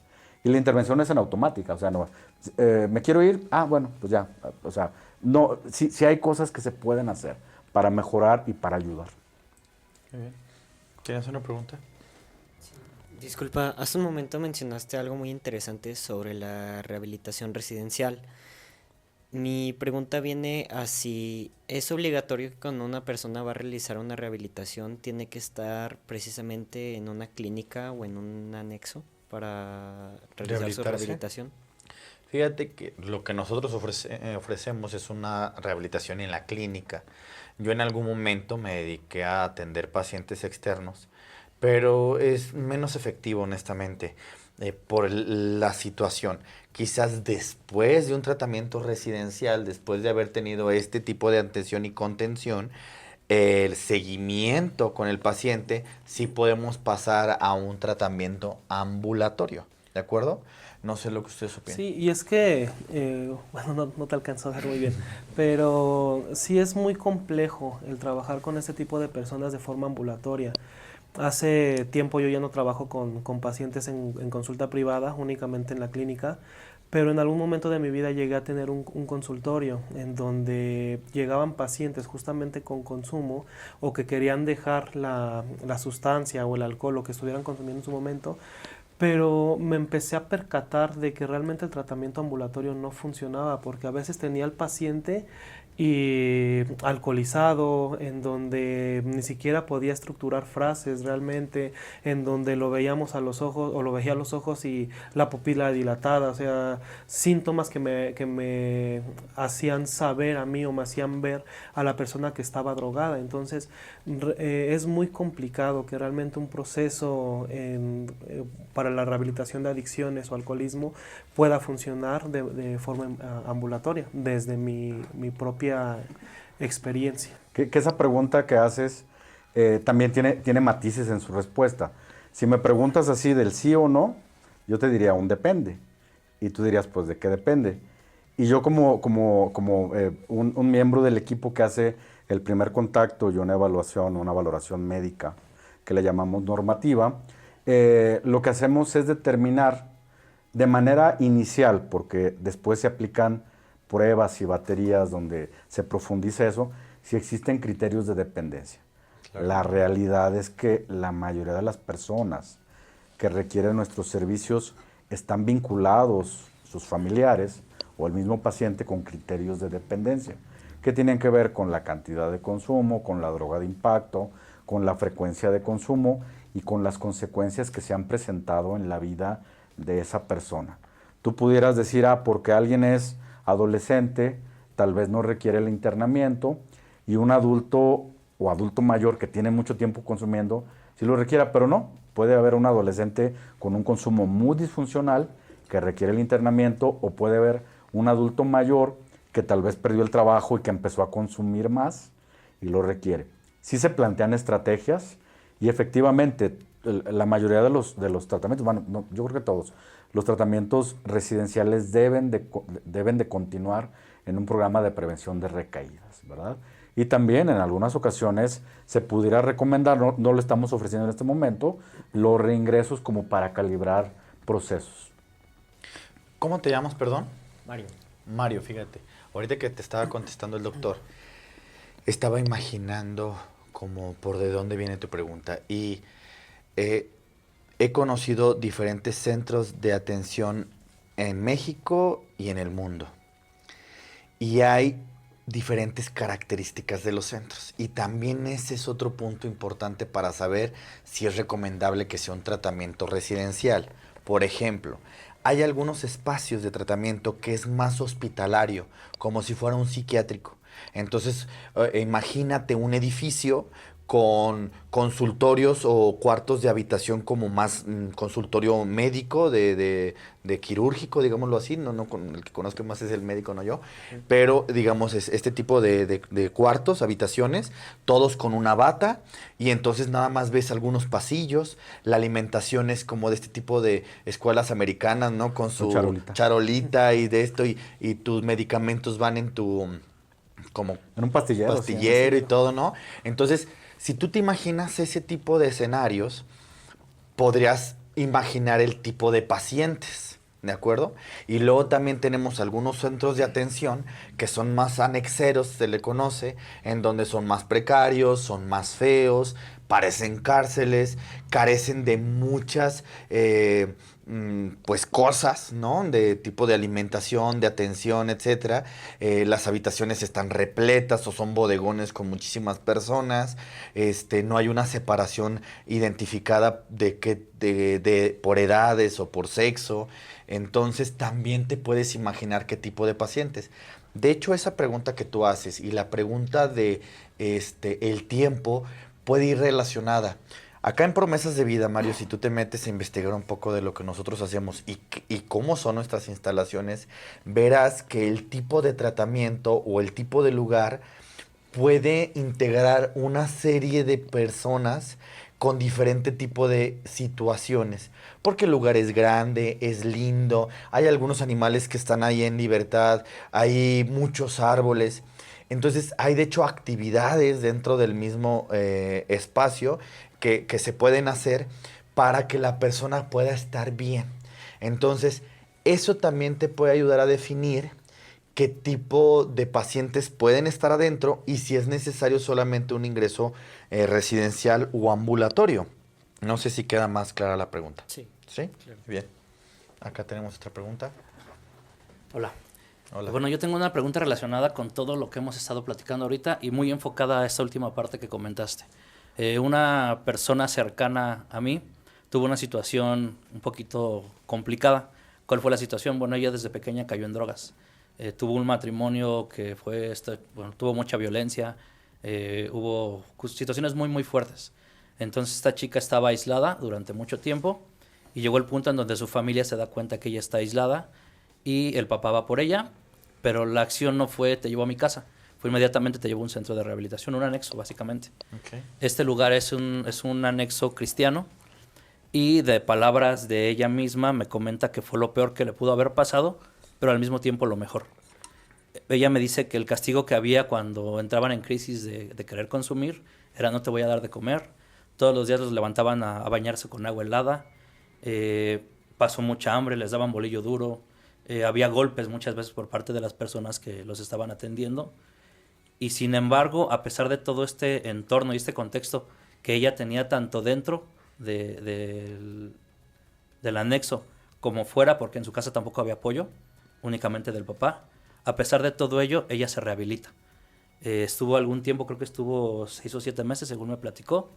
Y la intervención es en automática, o sea, no, me quiero ir, bueno, pues ya, o sea, no, sí hay cosas que se pueden hacer para mejorar y para ayudar. Muy bien. ¿Tienes una pregunta? Disculpa, hace un momento mencionaste algo muy interesante sobre la rehabilitación residencial. Mi pregunta viene a si es obligatorio que cuando una persona va a realizar una rehabilitación tiene que estar precisamente en una clínica o en un anexo para realizar su rehabilitación. Fíjate que lo que nosotros ofrecemos es una rehabilitación en la clínica. Yo en algún momento me dediqué a atender pacientes externos, pero es menos efectivo, honestamente, por la situación. Quizás después de un tratamiento residencial, después de haber tenido este tipo de atención y contención, el seguimiento con el paciente, sí podemos pasar a un tratamiento ambulatorio, ¿de acuerdo? No sé lo que ustedes opinan. Sí, y es que, bueno, no te alcanzo a ver muy bien, pero sí es muy complejo el trabajar con este tipo de personas de forma ambulatoria. Hace tiempo yo ya no trabajo con pacientes en consulta privada, únicamente en la clínica, pero en algún momento de mi vida llegué a tener un consultorio en donde llegaban pacientes justamente con consumo o que querían dejar la sustancia o el alcohol o que estuvieran consumiendo en su momento, pero me empecé a percatar de que realmente el tratamiento ambulatorio no funcionaba porque a veces tenía al paciente y alcoholizado, en donde ni siquiera podía estructurar frases realmente, en donde lo veíamos a los ojos o lo veía a los ojos y la pupila dilatada, o sea, síntomas que me hacían saber a mí o me hacían ver a la persona que estaba drogada. Entonces es muy complicado que realmente un proceso para la rehabilitación de adicciones o alcoholismo pueda funcionar de forma ambulatoria desde mi propia experiencia. Que esa pregunta que haces también tiene matices en su respuesta. Si me preguntas así del sí o no, yo te diría un depende. Y tú dirías, pues, ¿de qué depende? Y yo como un miembro del equipo que hace el primer contacto y una valoración médica que le llamamos normativa, lo que hacemos es determinar de manera inicial, porque después se aplican pruebas y baterías donde se profundiza eso, si existen criterios de dependencia. Claro. La realidad es que la mayoría de las personas que requieren nuestros servicios están vinculados, sus familiares o el mismo paciente, con criterios de dependencia, que tienen que ver con la cantidad de consumo, con la droga de impacto, con la frecuencia de consumo y con las consecuencias que se han presentado en la vida de esa persona. Tú pudieras decir, porque alguien es adolescente, tal vez no requiere el internamiento, y un adulto o adulto mayor que tiene mucho tiempo consumiendo, sí lo requiera, pero no. Puede haber un adolescente con un consumo muy disfuncional que requiere el internamiento, o puede haber un adulto mayor que tal vez perdió el trabajo y que empezó a consumir más y lo requiere. Sí se plantean estrategias y efectivamente la mayoría de los tratamientos, bueno, no, yo creo que todos, los tratamientos residenciales deben de continuar en un programa de prevención de recaídas, ¿verdad? Y también en algunas ocasiones se pudiera recomendar, no lo estamos ofreciendo en este momento, los reingresos como para calibrar procesos. ¿Cómo te llamas, perdón? Mario. Mario, fíjate, ahorita que te estaba contestando el doctor, estaba imaginando como por de dónde viene tu pregunta, y he conocido diferentes centros de atención en México y en el mundo. Y hay diferentes características de los centros. Y también ese es otro punto importante para saber si es recomendable que sea un tratamiento residencial. Por ejemplo, hay algunos espacios de tratamiento que es más hospitalario, como si fuera un psiquiátrico. Entonces, imagínate un edificio con consultorios o cuartos de habitación como más consultorio médico, de quirúrgico, digámoslo así. No, el que conozco más es el médico, no yo. Pero, digamos, es este tipo de cuartos, habitaciones, todos con una bata, y entonces nada más ves algunos pasillos. La alimentación es como de este tipo de escuelas americanas, ¿no? Con su charolita y de esto, y tus medicamentos van en tu... como en un pastillero. Pastillero, sí, y todo, ¿no? Entonces, si tú te imaginas ese tipo de escenarios, podrías imaginar el tipo de pacientes, ¿de acuerdo? Y luego también tenemos algunos centros de atención que son más anexeros, se le conoce, en donde son más precarios, son más feos, parecen cárceles, carecen de muchas pues cosas, ¿no? De tipo de alimentación, de atención, etcétera. Las habitaciones están repletas o son bodegones con muchísimas personas. No hay una separación identificada por edades o por sexo. Entonces también te puedes imaginar qué tipo de pacientes. De hecho, esa pregunta que tú haces y la pregunta de el tiempo puede ir relacionada. Acá en Promesas de Vida, Mario, si tú te metes a investigar un poco de lo que nosotros hacemos y cómo son nuestras instalaciones, verás que el tipo de tratamiento o el tipo de lugar puede integrar una serie de personas con diferente tipo de situaciones. Porque el lugar es grande, es lindo, hay algunos animales que están ahí en libertad, hay muchos árboles. Entonces hay de hecho actividades dentro del mismo espacio que se pueden hacer para que la persona pueda estar bien. Entonces, eso también te puede ayudar a definir qué tipo de pacientes pueden estar adentro y si es necesario solamente un ingreso residencial o ambulatorio. No sé si queda más clara la pregunta. Sí. ¿Sí? Claro. Bien. Acá tenemos otra pregunta. Hola. Hola. Bueno, yo tengo una pregunta relacionada con todo lo que hemos estado platicando ahorita y muy enfocada a esta última parte que comentaste. Una persona cercana a mí tuvo una situación un poquito complicada. ¿Cuál fue la situación? Bueno, ella desde pequeña cayó en drogas. Tuvo un matrimonio que fue, tuvo mucha violencia, hubo situaciones muy, muy fuertes. Entonces esta chica estaba aislada durante mucho tiempo y llegó el punto en donde su familia se da cuenta que ella está aislada y el papá va por ella, pero la acción no fue te llevo a mi casa. Fue inmediatamente te llevó a un centro de rehabilitación, un anexo básicamente. Okay. Este lugar es un anexo cristiano y de palabras de ella misma me comenta que fue lo peor que le pudo haber pasado, pero al mismo tiempo lo mejor. Ella me dice que el castigo que había cuando entraban en crisis de querer consumir era no te voy a dar de comer. Todos los días los levantaban a bañarse con agua helada. Pasó mucha hambre, les daban bolillo duro. Había golpes muchas veces por parte de las personas que los estaban atendiendo. Y sin embargo, a pesar de todo este entorno y este contexto que ella tenía tanto dentro del anexo como fuera, porque en su casa tampoco había apoyo, únicamente del papá, a pesar de todo ello, ella se rehabilita. Estuvo algún tiempo, creo que estuvo 6 o 7 meses, según me platicó.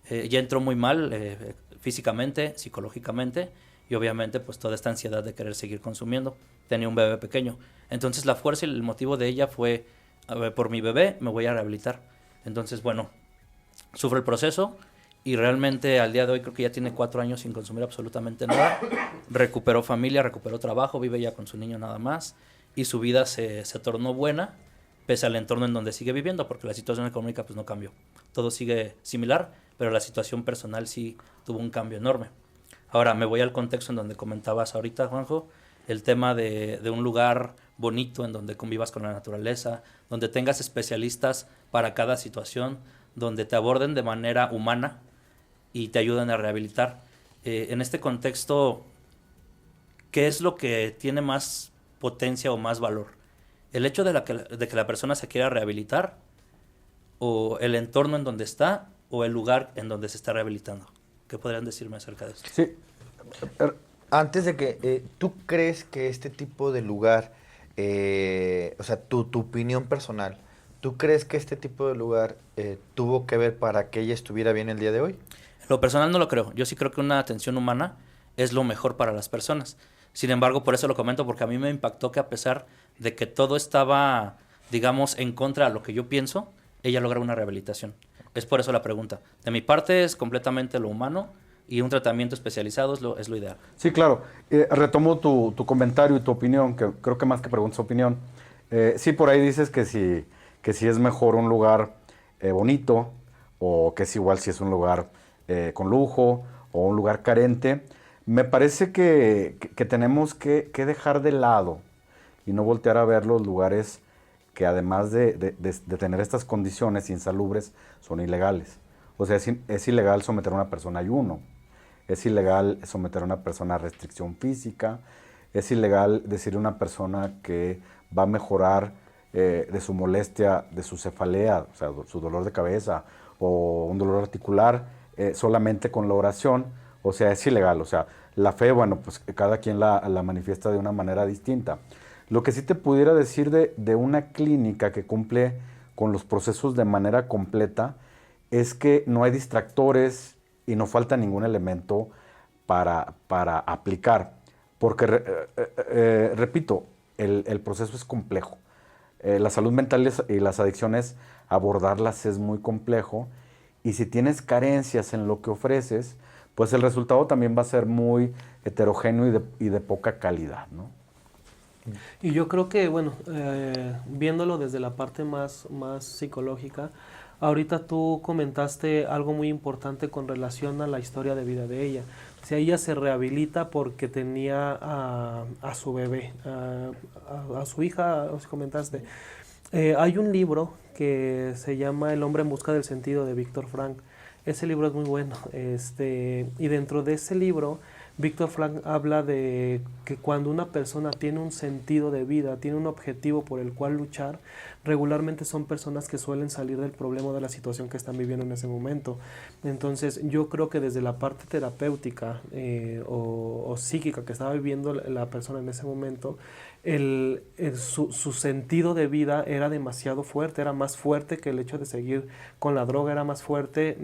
Ya entró muy mal físicamente, psicológicamente, y obviamente pues toda esta ansiedad de querer seguir consumiendo. Tenía un bebé pequeño. Entonces la fuerza y el motivo de ella fue por mi bebé me voy a rehabilitar. Entonces, bueno, sufre el proceso y realmente al día de hoy creo que ya tiene 4 años sin consumir absolutamente nada. Recuperó familia, recuperó trabajo, vive ya con su niño nada más y su vida se tornó buena pese al entorno en donde sigue viviendo, porque la situación económica pues no cambió. Todo sigue similar, pero la situación personal sí tuvo un cambio enorme. Ahora me voy al contexto en donde comentabas ahorita, Juanjo, el tema de un lugar bonito en donde convivas con la naturaleza, donde tengas especialistas para cada situación, donde te aborden de manera humana y te ayuden a rehabilitar. En este contexto, ¿qué es lo que tiene más potencia o más valor? ¿El hecho de que la persona se quiera rehabilitar, o el entorno en donde está, o el lugar en donde se está rehabilitando? ¿Qué podrían decirme acerca de esto? Sí. Antes de que, ¿tú crees que este tipo de lugar, o sea, tu opinión personal, ¿tú crees que este tipo de lugar tuvo que ver para que ella estuviera bien el día de hoy? En lo personal no lo creo. Yo sí creo que una atención humana es lo mejor para las personas. Sin embargo, por eso lo comento, porque a mí me impactó que a pesar de que todo estaba, digamos, en contra de lo que yo pienso, ella logra una rehabilitación. Es por eso la pregunta. De mi parte es completamente lo humano y un tratamiento especializado es lo ideal. Sí, claro. Retomo tu comentario y tu opinión, que creo que más que preguntas opinión. Sí, por ahí dices que si es mejor un lugar bonito, o que es igual si es un lugar con lujo o un lugar carente. Me parece que tenemos que dejar de lado y no voltear a ver los lugares que, además de tener estas condiciones insalubres, son ilegales. O sea, es ilegal someter a una persona a ayuno, es ilegal someter a una persona a restricción física, es ilegal decirle a una persona que va a mejorar de su molestia, de su cefalea, o sea, su dolor de cabeza o un dolor articular, solamente con la oración. O sea, es ilegal. O sea, la fe, bueno, pues cada quien la manifiesta de una manera distinta. Lo que sí te pudiera decir de una clínica que cumple con los procesos de manera completa es que no hay distractores y no falta ningún elemento para aplicar. Porque, repito, el proceso es complejo. La salud mental y las adicciones, abordarlas es muy complejo. Y si tienes carencias en lo que ofreces, pues el resultado también va a ser muy heterogéneo y de poca calidad, ¿no? Y yo creo que, bueno, viéndolo desde la parte más psicológica, ahorita tú comentaste algo muy importante con relación a la historia de vida de ella. Si ella se rehabilita porque tenía a su bebé, a su hija, os comentaste. Hay un libro que se llama El hombre en busca del sentido, de Víctor Frank. Ese libro es muy bueno. Y dentro de ese libro, Víctor Frank habla de que cuando una persona tiene un sentido de vida, tiene un objetivo por el cual luchar, regularmente son personas que suelen salir del problema o de la situación que están viviendo en ese momento. Entonces, yo creo que desde la parte terapéutica o psíquica que estaba viviendo la persona en ese momento, su sentido de vida era demasiado fuerte, era más fuerte que el hecho de seguir con la droga, era más fuerte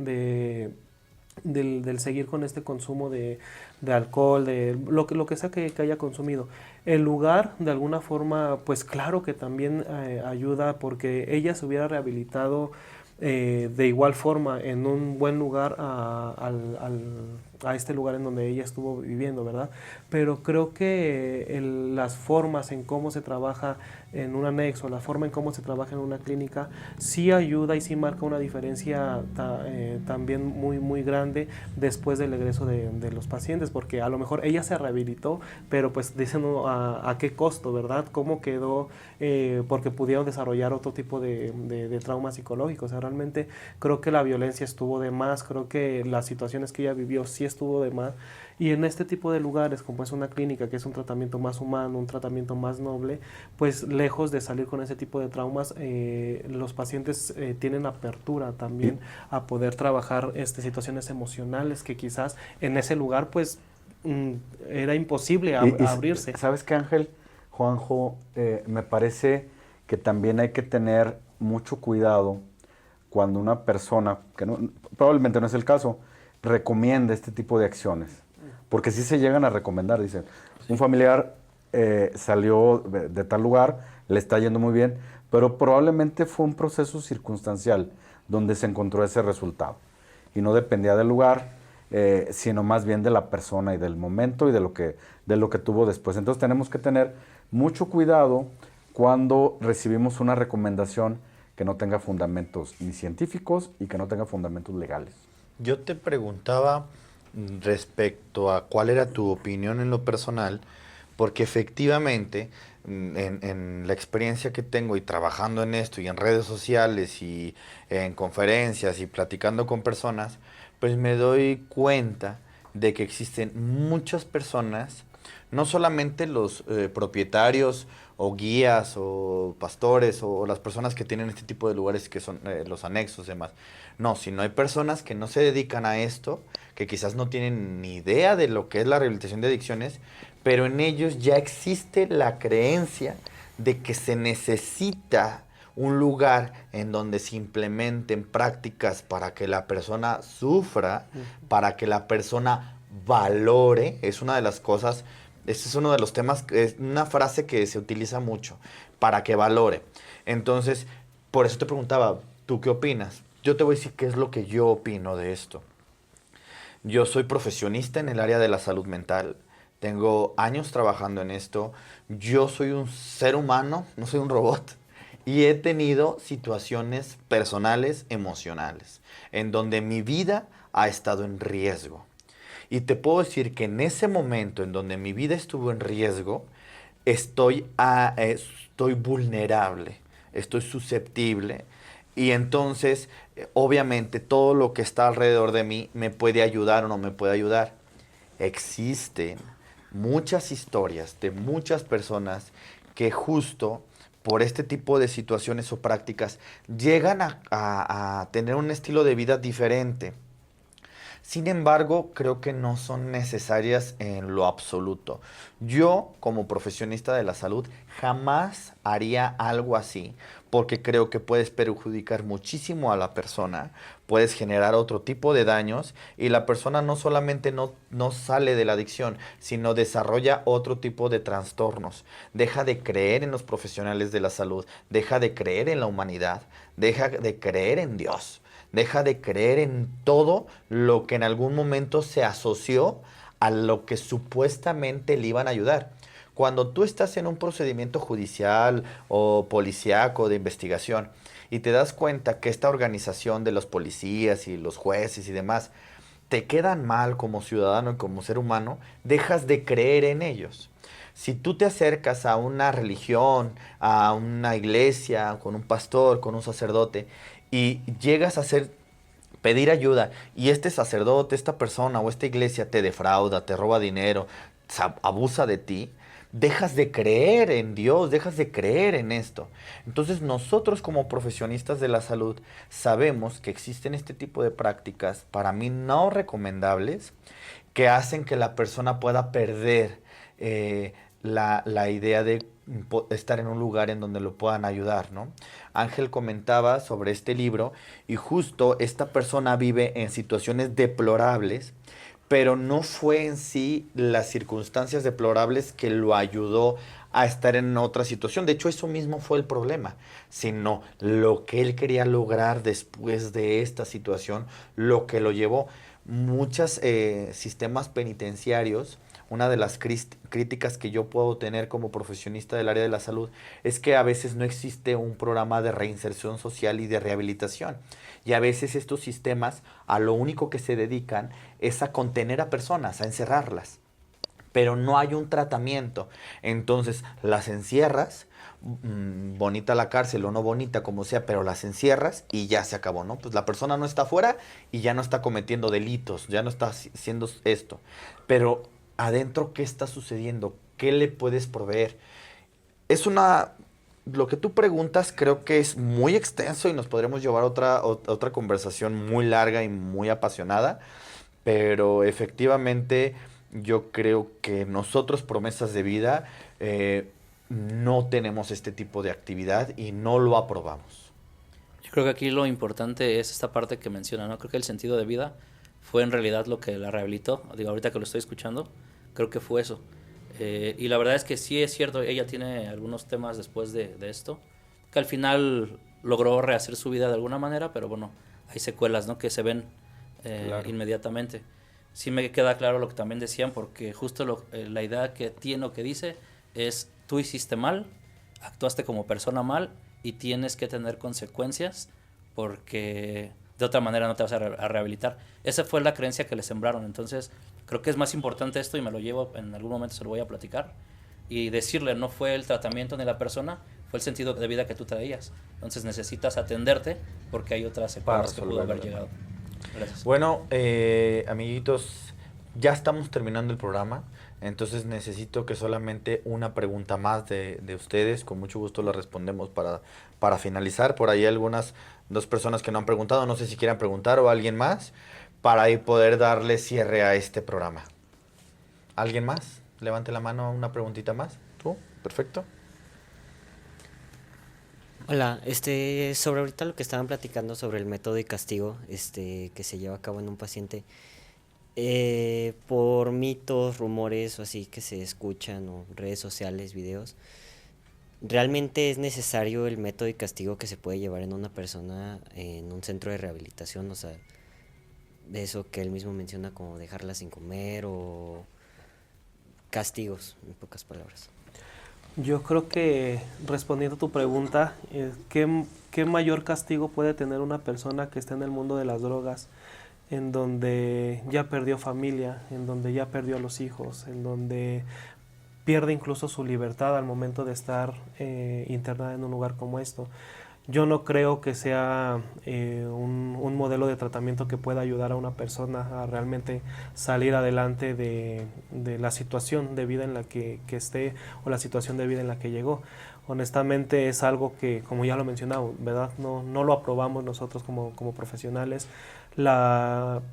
del seguir con este consumo de alcohol, de lo que sea que haya consumido. El lugar, de alguna forma, pues claro que también ayuda, porque ella se hubiera rehabilitado de igual forma en un buen lugar a este lugar en donde ella estuvo viviendo, ¿verdad? Pero creo que las formas en cómo se trabaja en un anexo, la forma en cómo se trabaja en una clínica, sí ayuda y sí marca una diferencia también muy, muy grande después del egreso de los pacientes, porque a lo mejor ella se rehabilitó, pero pues dicen a qué costo, ¿verdad? ¿Cómo quedó? Porque pudieron desarrollar otro tipo de traumas psicológicos. O sea, realmente creo que la violencia estuvo de más, creo que las situaciones que ella vivió sí estuvo de más, y en este tipo de lugares, como es una clínica que es un tratamiento más humano, un tratamiento más noble, pues lejos de salir con ese tipo de traumas, los pacientes tienen apertura también a poder trabajar situaciones emocionales que quizás en ese lugar pues era imposible abrirse. ¿Sabes qué, Ángel? Juanjo, me parece que también hay que tener mucho cuidado cuando una persona, que probablemente no es el caso, recomienda este tipo de acciones. Porque sí se llegan a recomendar, dicen, un familiar salió de tal lugar, le está yendo muy bien, pero probablemente fue un proceso circunstancial donde se encontró ese resultado. Y no dependía del lugar, sino más bien de la persona y del momento y de lo que tuvo después. Entonces tenemos que tener mucho cuidado cuando recibimos una recomendación que no tenga fundamentos ni científicos y que no tenga fundamentos legales. Yo te preguntaba respecto a cuál era tu opinión en lo personal, porque efectivamente en la experiencia que tengo y trabajando en esto y en redes sociales y en conferencias y platicando con personas, pues me doy cuenta de que existen muchas personas, no solamente los propietarios o guías o pastores o las personas que tienen este tipo de lugares que son los anexos y demás, no, sino hay personas que no se dedican a esto, que quizás no tienen ni idea de lo que es la rehabilitación de adicciones, pero en ellos ya existe la creencia de que se necesita un lugar en donde se implementen prácticas para que la persona sufra, para que la persona valore. Es una de las cosas, este es uno de los temas, es una frase que se utiliza mucho, para que valore. Entonces, por eso te preguntaba, ¿tú qué opinas? Yo te voy a decir qué es lo que yo opino de esto. Yo soy profesionista en el área de la salud mental. Tengo años trabajando en esto. Yo soy un ser humano, no soy un robot. Y he tenido situaciones personales, emocionales, en donde mi vida ha estado en riesgo. Y te puedo decir que en ese momento en donde mi vida estuvo en riesgo, estoy vulnerable, estoy susceptible. Y entonces, obviamente, todo lo que está alrededor de mí me puede ayudar o no me puede ayudar. Existen muchas historias de muchas personas que justo por este tipo de situaciones o prácticas llegan a tener un estilo de vida diferente. Sin embargo, creo que no son necesarias en lo absoluto. Yo, como profesionista de la salud, jamás haría algo así, porque creo que puedes perjudicar muchísimo a la persona, puedes generar otro tipo de daños y la persona no solamente no sale de la adicción, sino desarrolla otro tipo de trastornos. Deja de creer en los profesionales de la salud, deja de creer en la humanidad, deja de creer en Dios. Deja de creer en todo lo que en algún momento se asoció a lo que supuestamente le iban a ayudar. Cuando tú estás en un procedimiento judicial o policíaco de investigación y te das cuenta que esta organización de los policías y los jueces y demás te quedan mal como ciudadano y como ser humano, dejas de creer en ellos. Si tú te acercas a una religión, a una iglesia, con un pastor, con un sacerdote, y llegas a pedir ayuda, y este sacerdote, esta persona o esta iglesia te defrauda, te roba dinero, abusa de ti, dejas de creer en Dios, dejas de creer en esto. Entonces nosotros como profesionistas de la salud sabemos que existen este tipo de prácticas, para mí no recomendables, que hacen que la persona pueda perder la idea de estar en un lugar en donde lo puedan ayudar, ¿no? Ángel comentaba sobre este libro y justo esta persona vive en situaciones deplorables, pero no fue en sí las circunstancias deplorables que lo ayudó a estar en otra situación. De hecho, eso mismo fue el problema, sino lo que él quería lograr después de esta situación, lo que lo llevó. Muchos sistemas penitenciarios, una de las críticas que yo puedo tener como profesionista del área de la salud es que a veces no existe un programa de reinserción social y de rehabilitación. Y a veces estos sistemas a lo único que se dedican es a contener a personas, a encerrarlas. Pero no hay un tratamiento. Entonces las encierras, bonita la cárcel o no bonita, como sea, pero las encierras y ya se acabó, ¿no? Pues la persona no está afuera y ya no está cometiendo delitos, ya no está haciendo esto. Pero adentro, ¿qué está sucediendo? ¿Qué le puedes proveer? Lo que tú preguntas creo que es muy extenso y nos podremos llevar otra conversación muy larga y muy apasionada, pero efectivamente yo creo que nosotros, Promesas de Vida, no tenemos este tipo de actividad y no lo aprobamos. Yo creo que aquí lo importante es esta parte que menciona, ¿no? Creo que el sentido de vida fue en realidad lo que la rehabilitó. Digo, ahorita que lo estoy escuchando, creo que fue eso. Y la verdad es que sí es cierto, ella tiene algunos temas después de esto, que al final logró rehacer su vida de alguna manera, pero bueno, hay secuelas, ¿no? Que se ven inmediatamente. Sí me queda claro lo que también decían, porque justo la idea que tiene o que dice es: tú hiciste mal, actuaste como persona mal y tienes que tener consecuencias porque de otra manera no te vas a rehabilitar. Esa fue la creencia que le sembraron. Entonces creo que es más importante esto, y me lo llevo, en algún momento se lo voy a platicar, y decirle: no fue el tratamiento ni la persona, fue el sentido de vida que tú traías. Entonces necesitas atenderte porque hay otras secuelas que pudo haber llegado. Gracias. Bueno, amiguitos, ya estamos terminando el programa, entonces necesito que solamente una pregunta más de ustedes, con mucho gusto la respondemos para finalizar. Por ahí algunas 2 personas que no han preguntado, no sé si quieran preguntar o alguien más, para ahí poder darle cierre a este programa. ¿Alguien más? Levante la mano, una preguntita más. ¿Tú? Perfecto. Hola, sobre ahorita lo que estaban platicando sobre el método de castigo, que se lleva a cabo en un paciente, por mitos, rumores o así que se escuchan, o redes sociales, videos, ¿realmente es necesario el método de castigo que se puede llevar en una persona en un centro de rehabilitación? O sea, de eso que él mismo menciona, como dejarla sin comer o castigos, en pocas palabras. Yo creo que, respondiendo a tu pregunta, ¿qué mayor castigo puede tener una persona que está en el mundo de las drogas, en donde ya perdió familia, en donde ya perdió a los hijos, en donde pierde incluso su libertad al momento de estar internada en un lugar como esto? Yo no creo que sea un modelo de tratamiento que pueda ayudar a una persona a realmente salir adelante de la situación de vida en la que esté, o la situación de vida en la que llegó. Honestamente es algo que, como ya lo he mencionado, ¿verdad? No lo aprobamos nosotros como profesionales.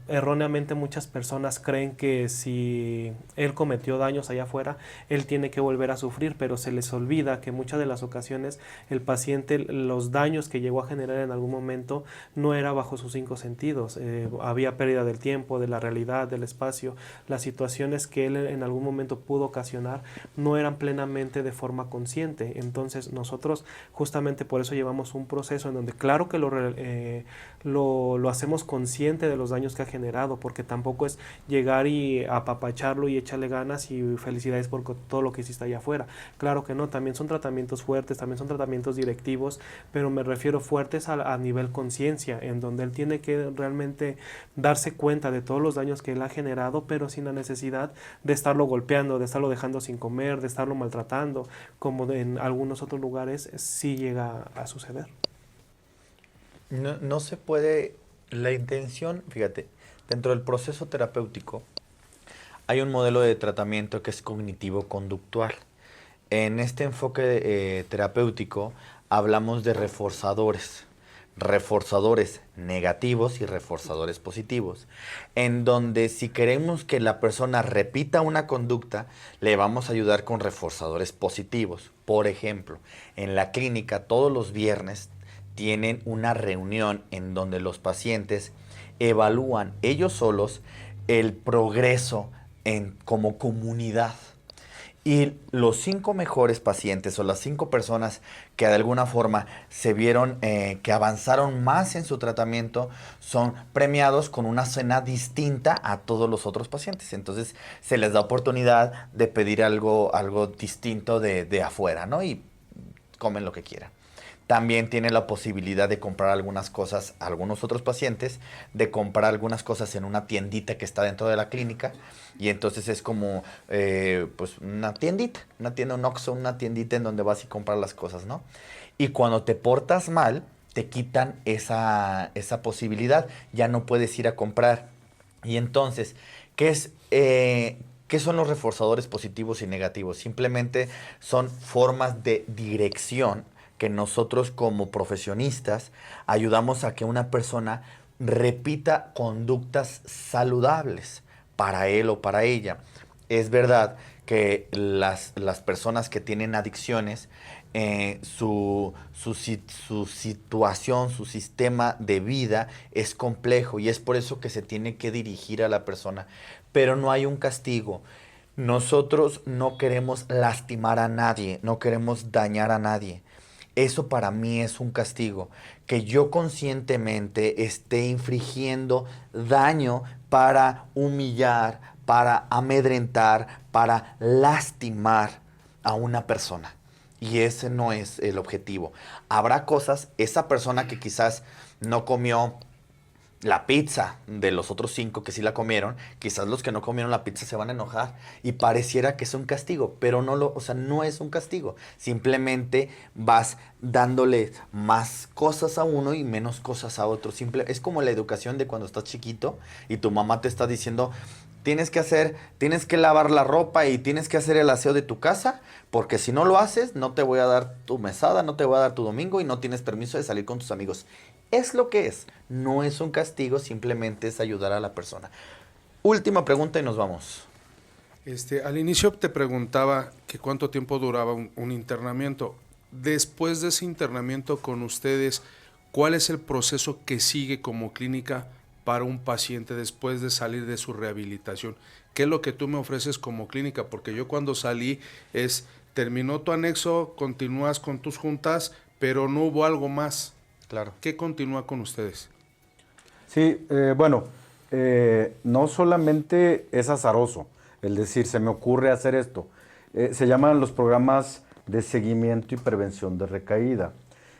Erróneamente muchas personas creen que si él cometió daños allá afuera, él tiene que volver a sufrir, pero se les olvida que muchas de las ocasiones el paciente, los daños que llegó a generar en algún momento, no era bajo sus 5 sentidos. Había pérdida del tiempo, de la realidad, del espacio. Las situaciones que él en algún momento pudo ocasionar no eran plenamente de forma consciente. Entonces nosotros justamente por eso llevamos un proceso en donde claro que lo hacemos consciente de los daños que ha generado, porque tampoco es llegar y apapacharlo y echarle ganas y felicidades por todo lo que hiciste allá afuera. Claro que no, también son tratamientos fuertes, también son tratamientos directivos, pero me refiero fuertes a nivel conciencia, en donde él tiene que realmente darse cuenta de todos los daños que él ha generado, pero sin la necesidad de estarlo golpeando, de estarlo dejando sin comer, de estarlo maltratando, como en algunos otros lugares sí llega a suceder. No se puede. La intención, fíjate, dentro del proceso terapéutico hay un modelo de tratamiento que es cognitivo-conductual. En este enfoque terapéutico hablamos de reforzadores negativos y reforzadores positivos, en donde si queremos que la persona repita una conducta, le vamos a ayudar con reforzadores positivos. Por ejemplo, en la clínica todos los viernes tienen una reunión en donde los pacientes evalúan ellos solos el progreso como comunidad. Y los 5 mejores pacientes, o las 5 personas que de alguna forma se vieron que avanzaron más en su tratamiento, son premiados con una cena distinta a todos los otros pacientes. Entonces se les da oportunidad de pedir algo distinto de afuera, ¿no? Y comen lo que quieran. También tiene la posibilidad de comprar algunas cosas a algunos otros pacientes, de comprar algunas cosas en una tiendita que está dentro de la clínica, y entonces es como pues una tiendita, un Oxxo, una tiendita en donde vas y compras las cosas, ¿no? Y cuando te portas mal, te quitan esa posibilidad, ya no puedes ir a comprar. Y entonces, ¿qué son los reforzadores positivos y negativos? Simplemente son formas de dirección que nosotros como profesionistas ayudamos a que una persona repita conductas saludables para él o para ella. Es verdad que las personas que tienen adicciones, su situación, su sistema de vida es complejo, y es por eso que se tiene que dirigir a la persona, pero no hay un castigo. Nosotros no queremos lastimar a nadie, no queremos dañar a nadie. Eso para mí es un castigo, que yo conscientemente esté infringiendo daño para humillar, para amedrentar, para lastimar a una persona. Y ese no es el objetivo. Habrá cosas, esa persona que quizás no comió la pizza de los otros 5 que sí la comieron, quizás los que no comieron la pizza se van a enojar y pareciera que es un castigo, pero no es un castigo. Simplemente vas dándole más cosas a uno y menos cosas a otro. Es como la educación de cuando estás chiquito y tu mamá te está diciendo, tienes que lavar la ropa y tienes que hacer el aseo de tu casa, porque si no lo haces, no te voy a dar tu mesada, no te voy a dar tu domingo y no tienes permiso de salir con tus amigos. Es lo que es. No es un castigo, simplemente es ayudar a la persona. Última pregunta y nos vamos. Al inicio te preguntaba que cuánto tiempo duraba un internamiento. Después de ese internamiento con ustedes, ¿cuál es el proceso que sigue como clínica para un paciente después de salir de su rehabilitación? ¿Qué es lo que tú me ofreces como clínica? Porque yo cuando salí terminó tu anexo, continúas con tus juntas, pero no hubo algo más. Claro. ¿Qué continúa con ustedes? Sí, no solamente es azaroso el decir, se me ocurre hacer esto. Se llaman los programas de seguimiento y prevención de recaída.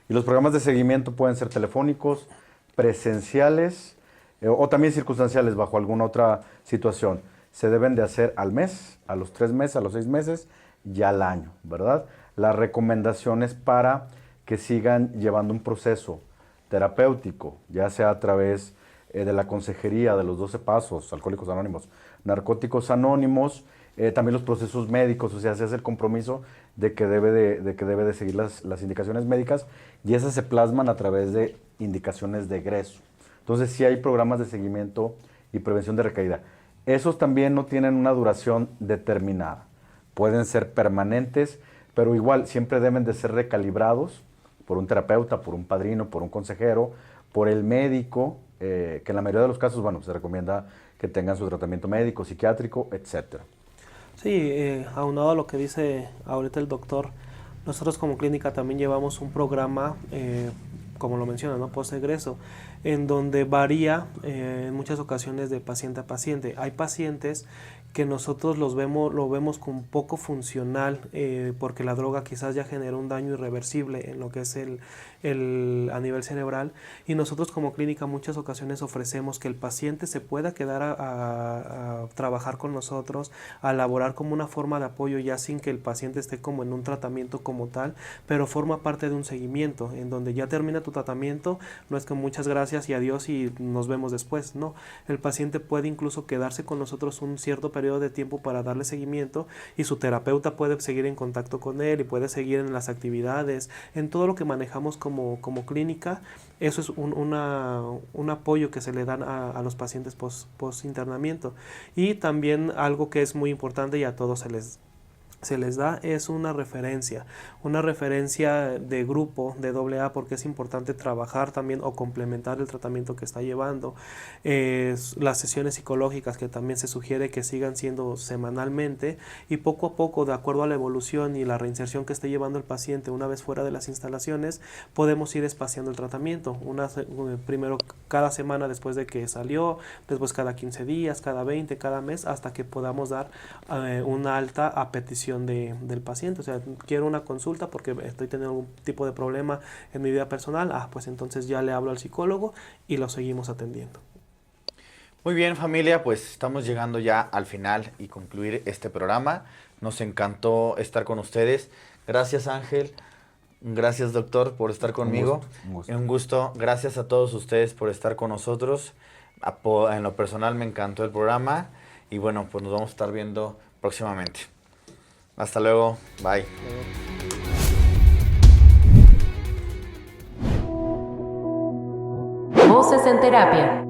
Y los programas de seguimiento pueden ser telefónicos, presenciales o también circunstanciales bajo alguna otra situación. Se deben de hacer al mes, a los 3 meses, a los 6 meses y al año, ¿verdad? Las recomendaciones para que sigan llevando un proceso terapéutico, ya sea a través de la consejería de los 12 pasos, Alcohólicos Anónimos, Narcóticos Anónimos, también los procesos médicos, o sea, se hace el compromiso de que debe de seguir las indicaciones médicas y esas se plasman a través de indicaciones de egreso. Entonces sí hay programas de seguimiento y prevención de recaída. Esos también no tienen una duración determinada, pueden ser permanentes, pero igual siempre deben de ser recalibrados por un terapeuta, por un padrino, por un consejero, por el médico, que en la mayoría de los casos, se recomienda que tengan su tratamiento médico, psiquiátrico, etc. Sí, aunado a lo que dice ahorita el doctor, nosotros como clínica también llevamos un programa, como lo menciona, ¿no? Post-egreso, en donde varía en muchas ocasiones de paciente a paciente. Hay pacientes que nosotros lo vemos como poco funcional porque la droga quizás ya generó un daño irreversible en lo que es a nivel cerebral, y nosotros como clínica muchas ocasiones ofrecemos que el paciente se pueda quedar a trabajar con nosotros, a laborar como una forma de apoyo ya sin que el paciente esté como en un tratamiento como tal, pero forma parte de un seguimiento en donde ya termina tu tratamiento, no es que muchas gracias y adiós y nos vemos después, no, el paciente puede incluso quedarse con nosotros un cierto periodo de tiempo para darle seguimiento y su terapeuta puede seguir en contacto con él y puede seguir en las actividades, en todo lo que manejamos como clínica. Eso es un apoyo que se le dan a los pacientes post internamiento. Y también algo que es muy importante y a todos se les da es una referencia de grupo de AA, porque es importante trabajar también o complementar el tratamiento que está llevando. Las sesiones psicológicas que también se sugiere que sigan siendo semanalmente, y poco a poco, de acuerdo a la evolución y la reinserción que esté llevando el paciente una vez fuera de las instalaciones, podemos ir espaciando el tratamiento. Primero cada semana después de que salió, después cada 15 días, cada 20, cada mes, hasta que podamos dar una alta a petición del paciente. O sea, quiero una consulta porque estoy teniendo algún tipo de problema en mi vida personal, pues entonces ya le hablo al psicólogo y lo seguimos atendiendo. Muy bien, familia, pues estamos llegando ya al final y concluir este programa. Nos encantó estar con ustedes. Gracias, Ángel. Gracias, doctor, por estar conmigo. Un gusto. Gracias a todos ustedes por estar con nosotros. En lo personal me encantó el programa y bueno, pues nos vamos a estar viendo próximamente. Hasta luego. Bye. Voces en Terapia.